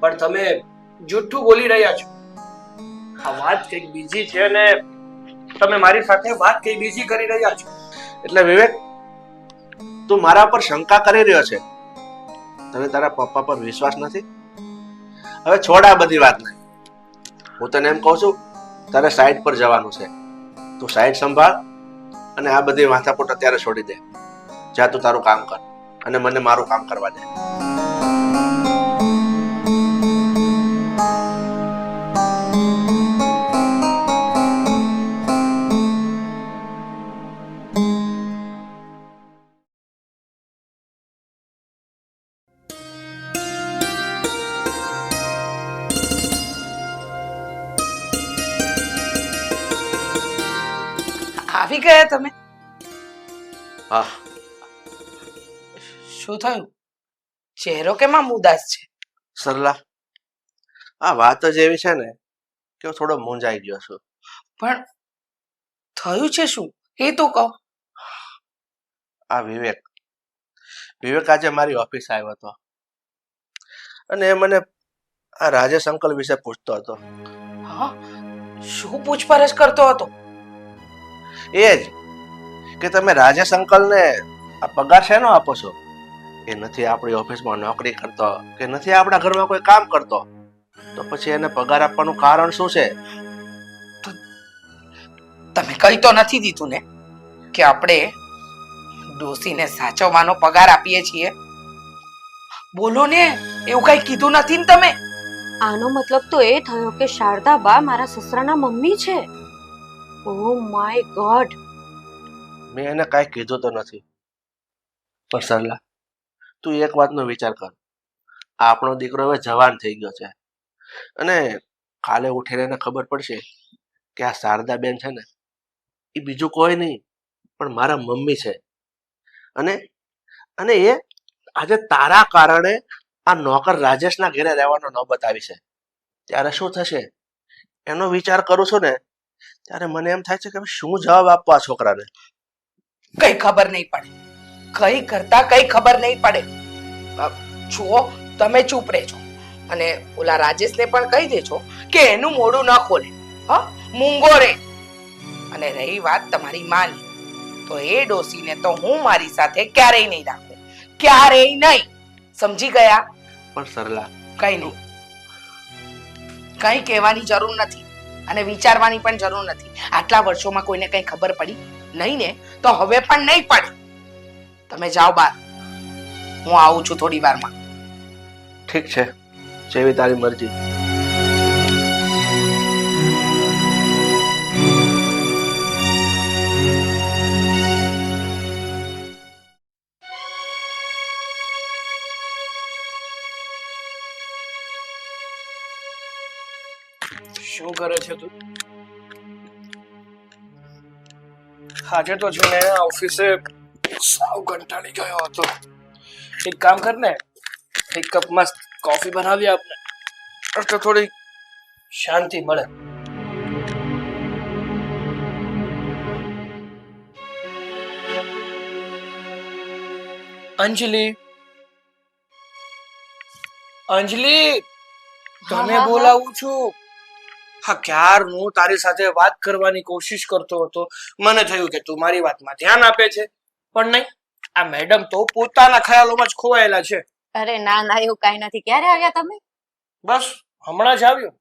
પણ તમે જૂઠું બોલી રહ્યા છો. આ વાત કંઈક બીજી છે ને તમે મારી સાથે વાત કંઈ બીજી કરી રહ્યા છો. એટલે વિવેક, તું મારા પર શંકા કરી રહ્યો છે? તને તારા પપ્પા પર વિશ્વાસ નથી? હવે છોડ આ બધી વાતને. હું તને એમ કહું છું તારે સાઈડ પર જવાનું છે. તું સાઈડ સંભાળ અને આ બધી માથાકૂટ અત્યારે છોડી દે. જા તું તારું કામ કર અને મને મારું કામ કરવા દે. આવી ગયા તમે? હા, શું થયું? ચહેરો કેમ ઉદાસ છે? સરલા, આ વાત જ એવી છે ને કે હું થોડો મૂંઝાઈ ગયો છું. પણ થયું છે શું એ તો કહો. આ વિવેક આજે મારી ઓફિસ આવ્યો હતો અને એ મને આ રાજેશ અંકલ વિશે પૂછતો હતો. હા, શું પૂછપરછ કરતો હતો? એ જ કે તમે રાજેશ અંકલને આ પગાર શેનો આપો છો? એ નથી આપણી ઓફિસમાં નોકરી કરતો કે નથી આપણા ઘરમાં કોઈ કામ કરતો, તો પછી એને પગાર આપવાનું કારણ શું છે? તમે કઈ તો નથી દીધું ને કે આપણે ડોસીને સાચવવાનો પગાર આપીએ છીએ? બોલો ને, એવું કઈ કીધું નથી ને તમે? આનો મતલબ તો એ થયો કે શારદા બા મારા સસરાના મમ્મી છે. Oh my God. મેં એને કાંઈ કીધું તો નથી. પણ સરલા, તું એક વાતનો વિચાર કર. આપણો દીકરો હવે જવાન થઈ ગયો છે અને કાલે ઉઠીને એને ખબર પડશે કે આ શારદાબેન છે ને એ બીજું કોઈ નહીં પણ મારા મમ્મી છે. અને અને એ આજે તારા કારણે આ નોકર રાજેશના ઘરે રહેવાનો નોબત આવી છે. ત્યારે શું થશે એનો વિચાર કરું છું ને ત્યારે મને એમ થાય છે કે શું જવાબ આપવો આ છોકરાને. કઈ ખબર નહીં પડે, કઈ કરતા કઈ ખબર નહીં પડે. જુઓ, તમે ચૂપ રહેજો અને ઓલા રાજેશને પણ કહી દેજો કે એનું મોઢું ન ખોલે, હા, મૂંગો રે. અને રહી વાત તમારી માની, તો એ ડોસીને તો હું મારી સાથે ક્યારેય નહીં રાખું, ક્યારેય નહીં. સમજી ગયા? પણ સરલા, કઈ નહીં, કઈ કહેવાની જરૂર નથી અને વિચારવાની પણ જરૂર નથી. આટલા વર્ષોમાં કોઈને કઈ ખબર પડી નહીં ને, તો હવે પણ નહીં પડે. તમે જાઓ બહાર, હું આવું છું થોડી વારમાં. ઠીક છે, જેવી તારી મરજી. શું કરે છે તું? આજે તો છે ને ઓફિસે સાવ કંટાળી ગયો હતો. એક કામ કર ને, એક કપ મસ્ત કોફી બનાવી આપને, એટલે થોડી શાંતિ મળે. અંજલિ, અંજલિ, તને બોલાવું છું. હા, ક્યારનું તારી સાથે વાત કરવાની કોશિશ કરતો હતો. મને થયું કે તું મારી વાતમાં ધ્યાન આપે છે, પણ નહીં, આ મેડમ તો પોતાના ખ્યાલોમાં જ ખોવાયેલા છે. અરે ના ના, એવું કઈ નથી. ક્યારે આવ્યા તમે? બસ હમણાં જ આવ્યો.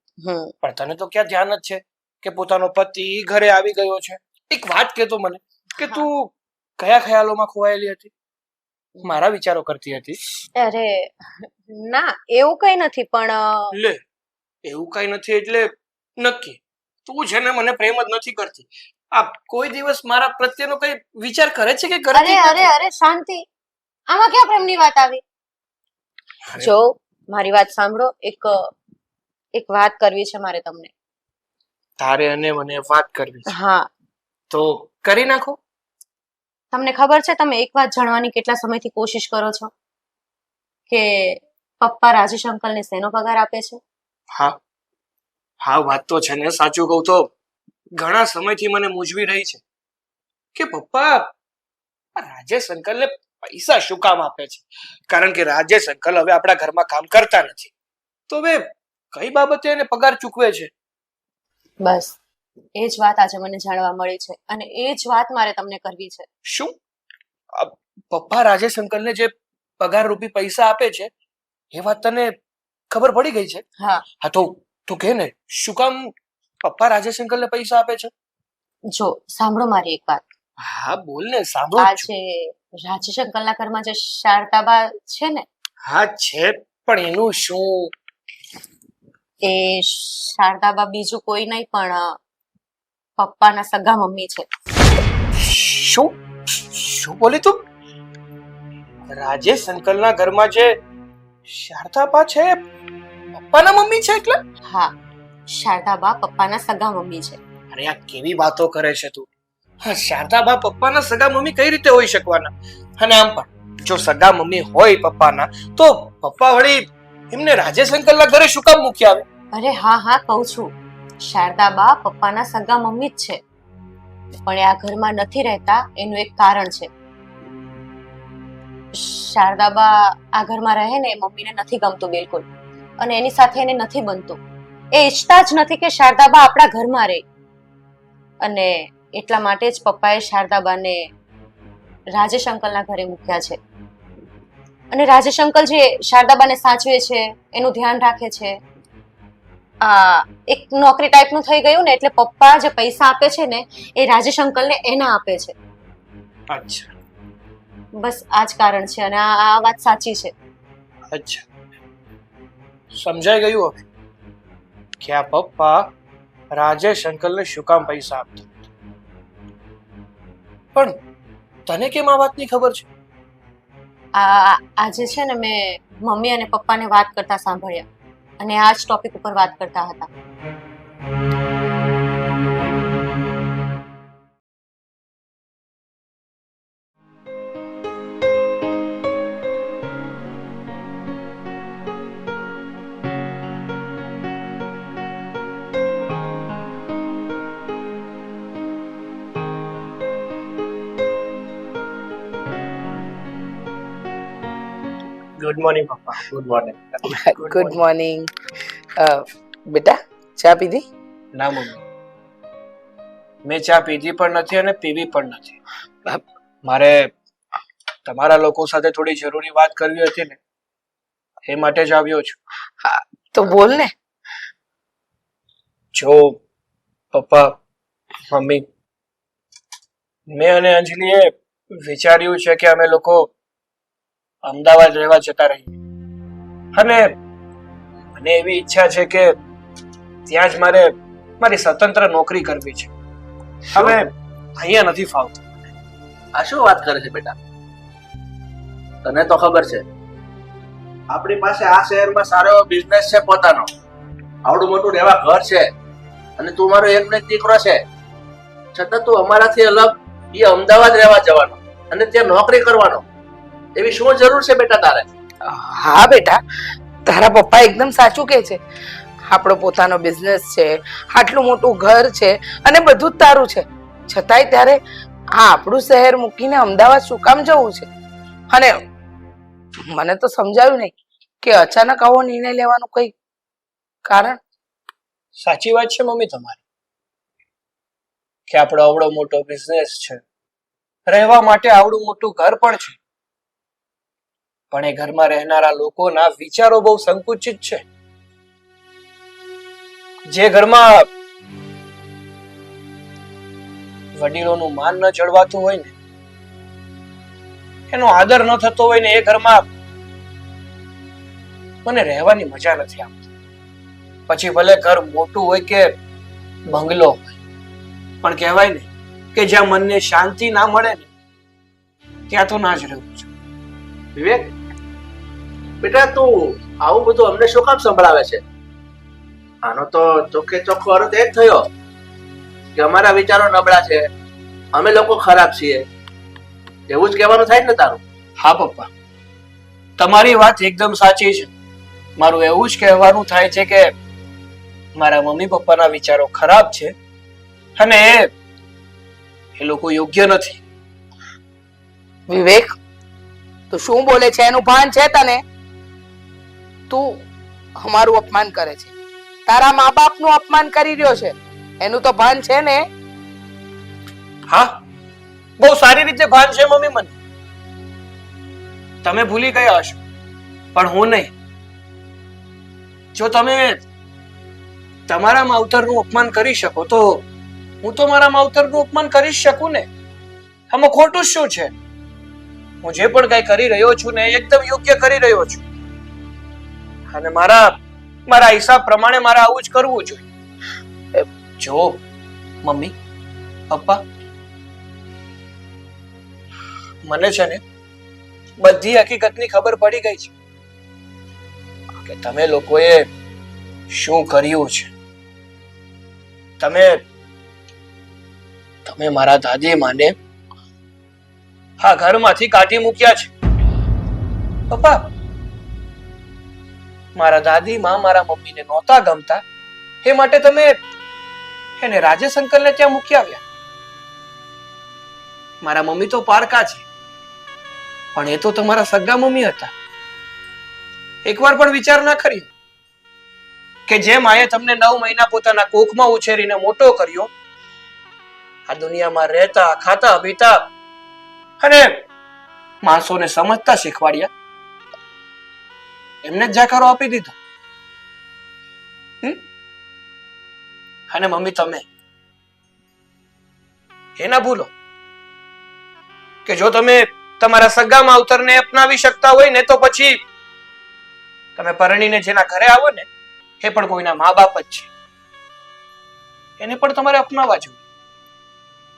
પણ તને તો ક્યાં ધ્યાન જ છે કે પોતાનો પતિ ઘરે આવી ગયો છે? એક વાત કહેતો મને કે તું કયા ખ્યાલોમાં ખોવાયેલી હતી? મારા વિચારો કરતી હતી. અરે ના, એવું કઈ નથી. પણ લે, એવું કઈ નથી એટલે નક્કી તું છે ને મને પ્રેમ જ નથી કરતી. આ કોઈ દિવસ મારા પ્રત્યેનો કઈ વિચાર કરે છે કે કરતી અરે અરે અરે શાંતિ. આમાં ક્યાં પ્રેમની વાત આવી? જો મારી વાત સાંભળો. એક વાત કરવી છે મારે તમને. તારે અને મને વાત કરવી છે? હા, તો કરી નાખો. તમને ખબર છે, તમે એક વાત જાણવાની કેટલા સમયથી કોશિશ કરો છો કે પપ્પા રાજેશ અંકલને શેનો પગાર આપે છે? હા હા, વાત તો છે ને, સાચું કહું તો ઘણા સમયથી મને મૂંઝવી રહી છે કે પપ્પા રાજેશ અંકલને પૈસા શું કામ આપે છે. કારણ કે રાજેશ અંકલ હવે આપણા ઘરમાં કામ કરતા નથી, તો હવે કઈ બાબતે એને પગાર ચૂકવે છે? બસ એ જ વાત આજે મને જાણવા મળી છે અને એ જ વાત મારે તમને કરવી છે. શું પપ્પા રાજેશ અંકલને જે પગાર રૂપી પૈસા આપે છે એ વાત તને ખબર પડી ગઈ છે? હા. હા, તો તું કે ને, શું કામ પપ્પા રાજેશ અંકલને પૈસા આપે છે? જો સાંભળો મારી એક વાત. હા બોલ ને, સાંભળું આ જ છું. જે રાજેશ અંકલના ઘરમાં જે શારદાબા છે ને, હા છે, પણ એનું શું? એ શારદાબા બીજું કોઈ નહીં પણ પપ્પાના સગા મમ્મી છે. શું શું બોલી તું? રાજેશ અંકલના ઘરમાં જે શારદાબા છે પપ્પાના મમ્મી છે એટલે? હા, શારદાબા પપ્પાના સગા મમ્મી છે. અરે આ કેવી વાતો કરે છે તું? હા, શારદાબા પપ્પાના સગા મમ્મી કઈ રીતે હોઈ શકવાના? અને આમ પણ જો સગા મમ્મી હોય પપ્પાના, તો પપ્પા વળી એમને રાજેશ અંકલના ઘરે શું કામ મૂકી આવે? અરે હા હા કહું છું, શારદાબા પપ્પાના સગા મમ્મી જ છે, પણ એ આ ઘરમાં નથી રહેતા એનું એક કારણ છે. શારદાબા આ ઘરમાં રહે ને એ મમ્મીને નથી ગમતું બિલકુલ, અને એની સાથે એને નથી બનતું. એ ઈચ્છતા જ નથી કે શારદાબા આપણા ઘરમાં રહે, અને એટલા માટે જ પપ્પાએ શારદાબાને રાજેશ અંકલના ઘરે મૂક્યા છે. અને રાજેશ અંકલ જે શારદાબાને સાચવે છે, એનું ધ્યાન રાખે છે, આ એક નોકરી ટાઈપનું થઈ ગયું ને, એટલે પપ્પા જે પૈસા આપે છે ને એ રાજેશ અંકલને એના આપે છે. અચ્છા બસ આ જ કારણ છે, અને આ વાત સાચી છે. અચ્છા, સમજાઈ ગયું હવે કે આ પપ્પા રાજેશ અંકલને શું કામ પૈસા આપતા. પણ તને કેમ આ વાતની ખબર છે? આજે છે ને મેં મમ્મી અને પપ્પાને વાત કરતા સાંભળ્યા, અને આ જ ટોપિક ઉપર વાત કરતા હતા. ગુડ મોર્નિંગ પપ્પા. Good morning. Good morning. બેટા ચા પીધી? ના મમ્મી, મેં ચા પીધી પણ નથી અને પીવી પણ નથી. મારે તમારા લોકો સાથે થોડી જરૂરી વાત કરવી હતી ને, એ માટે જ આવ્યો છું. તો બોલ ને. જો પપ્પા મમ્મી, મેં અને અંજલિએ વિચાર્યું છે કે અમે લોકો અમદાવાદ રહેવા જતા રહીએ, અને મને એવી ઈચ્છા છે કે ત્યાં જ મારે મારી સ્વતંત્ર નોકરી કરવી છે. હવે અહીંયા નથી ફાવતું. આ શું વાત કરે છે બેટા? તને તો ખબર છે આપણી પાસે આ શહેરમાં સારો એવો બિઝનેસ છે પોતાનો, આવડું મોટું રહેવા ઘર છે, અને તું મારો એકનો એક દીકરો છે, છતાં તું અમારાથી અલગ એ અમદાવાદ રહેવા જવાનો અને ત્યાં નોકરી કરવાનો, એવી શું જરૂર છે બેટા તારે? હા બેટા, તારા પપ્પા એકદમ સાચું કહે છે. આપણો પોતાનો બિઝનેસ છે, આટલું મોટું ઘર છે, અને બધું જ તારું છે, છતાંય ત્યારે આ આપણું શહેર મૂકીને અમદાવાદ શું કામ જવું છે? અને મને તો સમજાયું નહીં કે અચાનક આવો નિર્ણય લેવાનું કઈ કારણ. સાચી વાત છે મમ્મી તમારી કે આપણો આવડો મોટો બિઝનેસ છે, રહેવા માટે આવડું મોટું ઘર પણ છે, પણ એ ઘરમાં રહેનારા લોકોના વિચારો બહુ સંકુચિત છે. જે ઘરમાં વડીલોનું માન ન જળવાતું હોય ને, એનો આદર ન થતો હોય ને, એ ઘરમાં મને રહેવાની મજા નથી આવતી. પછી ભલે ઘર મોટું હોય કે બંગલો હોય, પણ કહેવાય ને કે જ્યાં મનને શાંતિ ના મળે ને, ત્યાં તો ના જ રહેવું છે. વિવેક બેટા, તું આવું બધું અમને શું કામ સંભળાવે છે? આનો તો ચોખ્ખે ચોખ્ખો અર્થ એ જ થયો કે અમારા વિચારો નબળા છે, અમે લોકો ખરાબ છીએ, એવું જ કહેવાનું થાય ને તારું? હા પપ્પા, તમારી વાત એકદમ સાચી છે. મારું એવું જ કહેવાનું થાય છે કે મારા મમ્મી પપ્પાના વિચારો ખરાબ છે, અને એ લોકો યોગ્ય નથી. વિવેક, તું શું બોલે છે એનું ભાન છે તને? તું અમારું અપમાન કરે છે, તારા મા બાપનું અપમાન કરી રહ્યો છે, એનું તો ભાન છે ને? હા, બહુ સારી રીતે ભાન છે મમ્મી મને. તમે ભૂલી ગયા હશો, પણ હું નહીં. જો તમે તમારા માવતરનું અપમાન કરી શકો તો હું તો મારા માવતરનું અપમાન કરી જ શકું ને. આમાં ખોટું શું છે? હું જે પણ કઈ કરી રહ્યો છું ને એકદમ યોગ્ય કરી રહ્યો છું, અને મારા હિસાબ પ્રમાણે મારે આવું જ કરવું જોઈએ. જો મમ્મી પપ્પા, મને છે ને બધી હકીકતની ખબર પડી ગઈ છે કે તમે લોકોએ શું કર્યું છે. તમે મારા દાદી માને આ ઘરમાંથી કાઢી મૂક્યા છે. પપ્પા, મારા દાદી માં મારા મમ્મીને નહોતા ગમતા, એ માટે તમે એને રાજેશ અંકલને ત્યાં મૂકી આવ્યા. મારા મમ્મી તો પારકા છે, પણ એ તો તમારા સગા મમ્મી હતા. એકવાર પણ વિચાર ના કર્યો કે જે માએ તમને 9 મહિના પોતાના કોખમાં ઉછેરીને મોટો કર્યો, આ દુનિયામાં રહેતા ખાતા પીતા અને માણસોને સમજતા શીખવાડ્યા, એમને જ જાકારો આપી દીધો. અને મમ્મી તમે એ ના ભૂલો કે જો તમે તમારા સગા માવતરને અપનાવી શકતા હોય ને તો પછી તમે પરણીને જેના ઘરે આવો ને એ પણ કોઈના મા બાપ જ છે, એને પણ તમારે અપનાવવા જોઈએ.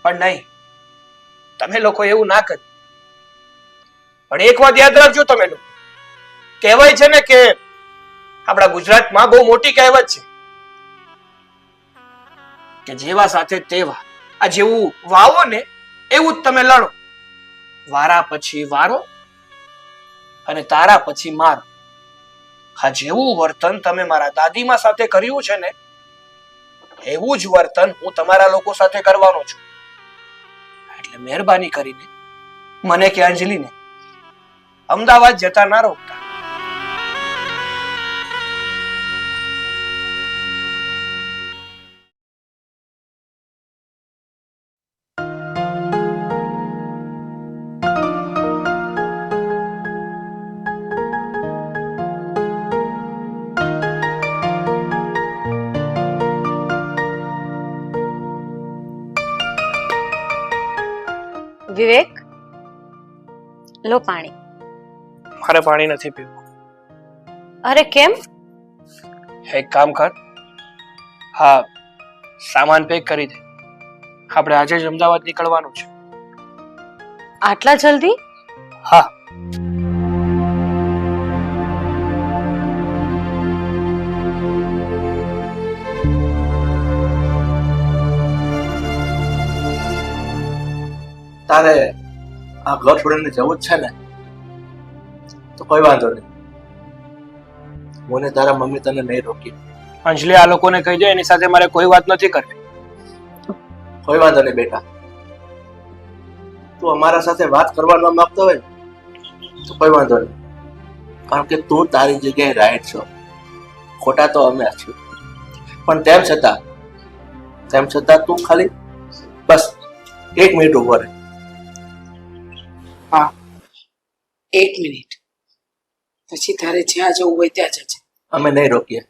પણ નહીં, તમે લોકો એવું ના કર્યું. પણ એક વાત યાદ રાખજો તમે લોકો, કહેવાય છે ને કે આપણા ગુજરાતમાં બહુ મોટી કહેવત છે કે જેવા સાથે તેવા. આ જેવું વાવો ને એવું જ તમે લડો. વારા પછી વારો અને તારા પછી મારો. આ જેવું વર્તન તમે મારા દાદીમા સાથે કર્યું છે ને એવું જ વર્તન હું તમારા લોકો સાથે કરવાનો છું. એટલે મહેરબાની કરીને મને કે અંજલિને અમદાવાદ જતા ના રોકતા. વિવેક, લો પાણી. મારે પાણી નથી પીવું. અરે કેમ? એક કામ કર, હા સામાન પેક કરી દે. આપણે આજે જ અમદાવાદ નીકળવાનું છે. આટલા જલ્દી? હા. તારે આ ઘર છોડીને જવું જ છે ને તો કોઈ વાંધો નહીં, હું ને તારા મમ્મી તને નહીં રોકી. અંજલિ, આ લોકોને કહી દે એની સાથે મારે કોઈ વાત નથી કરવી. કોઈ વાંધો નહીં બેટા, તું અમારા સાથે વાત કરવા ન માંગતો હોય તો કોઈ વાંધો નહીં, કારણ કે તું તારી જગ્યાએ રાઈટ છો, ખોટા તો અમે છીએ. પણ તેમ છતાં તું ખાલી બસ 1 મિનિટ ઉભો રહે. હા, 1 મિનિટ, પછી તારે જ્યાં જવું હોય ત્યાં જજે. અમે નહીં રોકીએ.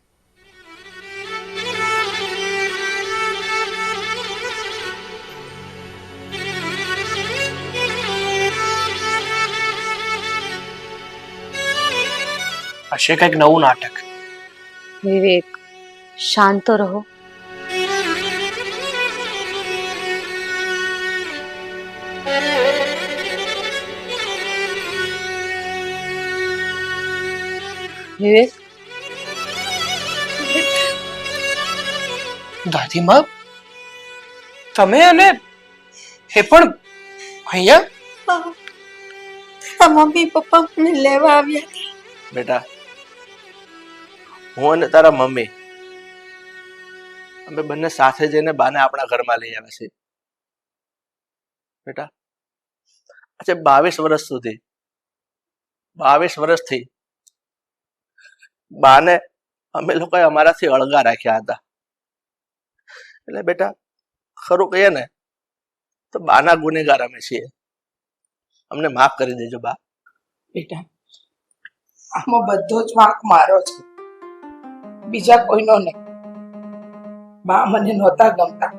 હશે કંઈક નવું નાટક. વિવેક, શાંત તો રહો. વિવેક, દાદીમા, તમે અને એ પણ અહીંયા? મમ્મી પપ્પા મને લેવા આવ્યા હતા. બેટા, હું અને તારા મમ્મી અમે બંને સાથે જઈને બાને આપણા ઘરમાં લઈ આવ્યા છીએ. બેટા, આજે 22 વર્ષથી બાને અમે લોકોએ અમારાથી અળગા રાખ્યા હતા. એટલે બેટા, ખરું કહીએ ને તો બાના ગુનેગાર અમે છીએ. અમને માફ કરી દેજો બા. બેટા, આમાં બધો જ વાંક મારો છે, બીજા કોઈનો નહીં. બા મને નહોતા ગમતા,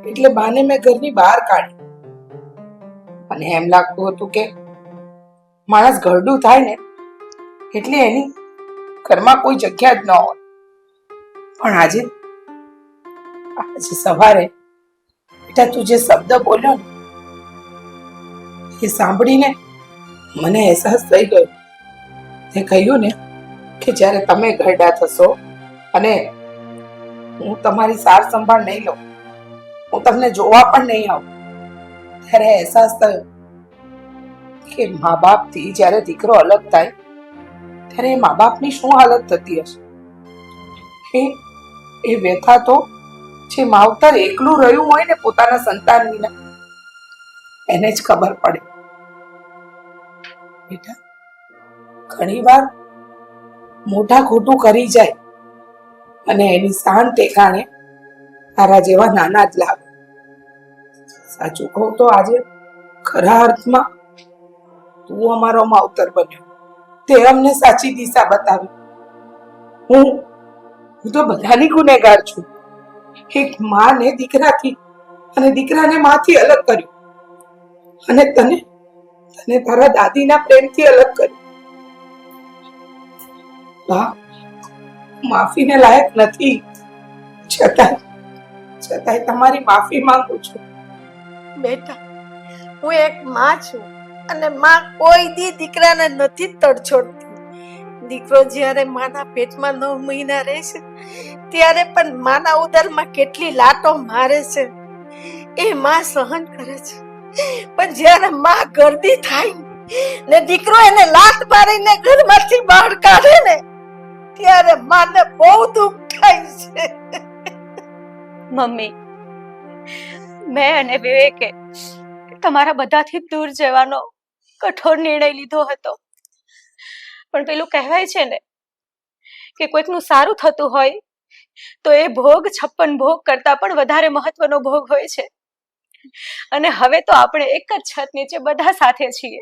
એટલે બાને મેં ઘરની બહાર કાઢી. મને એમ લાગતું હતું કે માણસ ઘરડું થાય ને એટલે એની ઘરમાં કોઈ જગ્યા જ ન હોય. પણ આજે સવારે બેટા તું જે શબ્દ બોલ્યો ને એ સાંભળીને મને અહેસાસ થઈ ગયો. તે કહ્યું ને કે જ્યારે તમે ઘરડા થશો અને હું તમારી સાર સંભાળ નહીં લઉં, હું તમને જોવા પણ નહીં આવું, ત્યારે અહેસાસ થયો કે મા બાપથી જ્યારે દીકરો અલગ થાય ત્યારે એ મા બાપની શું હાલત થતી હશે. એ વ્યથા તો જે માવતર એકલું રહ્યું હોય ને પોતાના સંતાન વિના એને જ ખબર પડે. બેટા ઘણીવાર મોટા ખોટું કરી જાય અને એની શાન ટેકાણે તારા જેવા નાના જ લાવે. સાચું કહું તો આજે ખરા અર્થમાં તું અમારો માવતર બન્યો, તે અમને સાચી દિશા બતાવી. હું તો બધાની ગુનેગાર છું. એક માને દીકરાથી અને દીકરાને માથી અલગ કર્યું અને તને તારા દાદીના પ્રેમથી અલગ કર્યું. બા માફીને લાયક નથી, છતાંય તમારી માફી માંગુ છું. બેટા, હું એક માં છું અને માં કોઈ દી દીકરાને નથી તડછોડતી. દીકરો જ્યારે માના પેટમાં 9 મહિના રહે છે ત્યારે પણ માના ઉદરમાં કેટલી લાતો મારે છે એ માં સહન કરે છે. પણ જ્યારે માં ગરદી થાય ને દીકરો એને લાત મારીને ઘરમાંથી બહાર કાઢે ને ત્યારે માને બહુ દુઃખ થાય છે. મમ્મી, મેં અને વિવેકે તમારા બધાથી દૂર જવાનો કઠોર નિર્ણય લીધો હતો. પણ પેલું કહેવાય છે ને કે કોઈકનું સારું થતું હોય તો એ ભોગ 56 ભોગ કરતા પણ વધારે મહત્વનો ભોગ હોય છે. અને હવે તો આપણે એક જ છત નીચે બધા સાથે છીએ,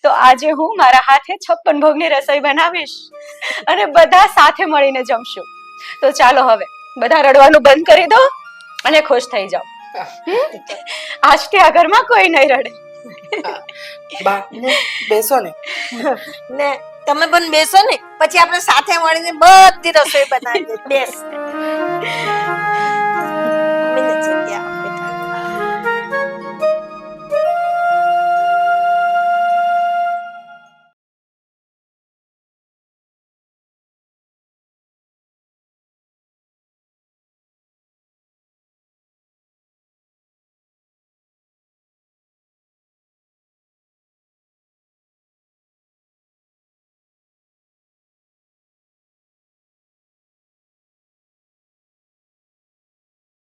તો આજે હું મારા હાથે 56 ભોગની રસોઈ બનાવીશ અને બધા સાથે મળીને જમશું. તો ચાલો હવે બધા રડવાનું બંધ કરી દો અને ખુશ થઈ જાઓ. આજથી આ ઘરમાં કોઈ નહીં રડે. બા બેસો ને. ને તમે પણ બેસો ને, પછી આપણે સાથે મળીને બધી રસોઈ બનાવીએ. બેસ.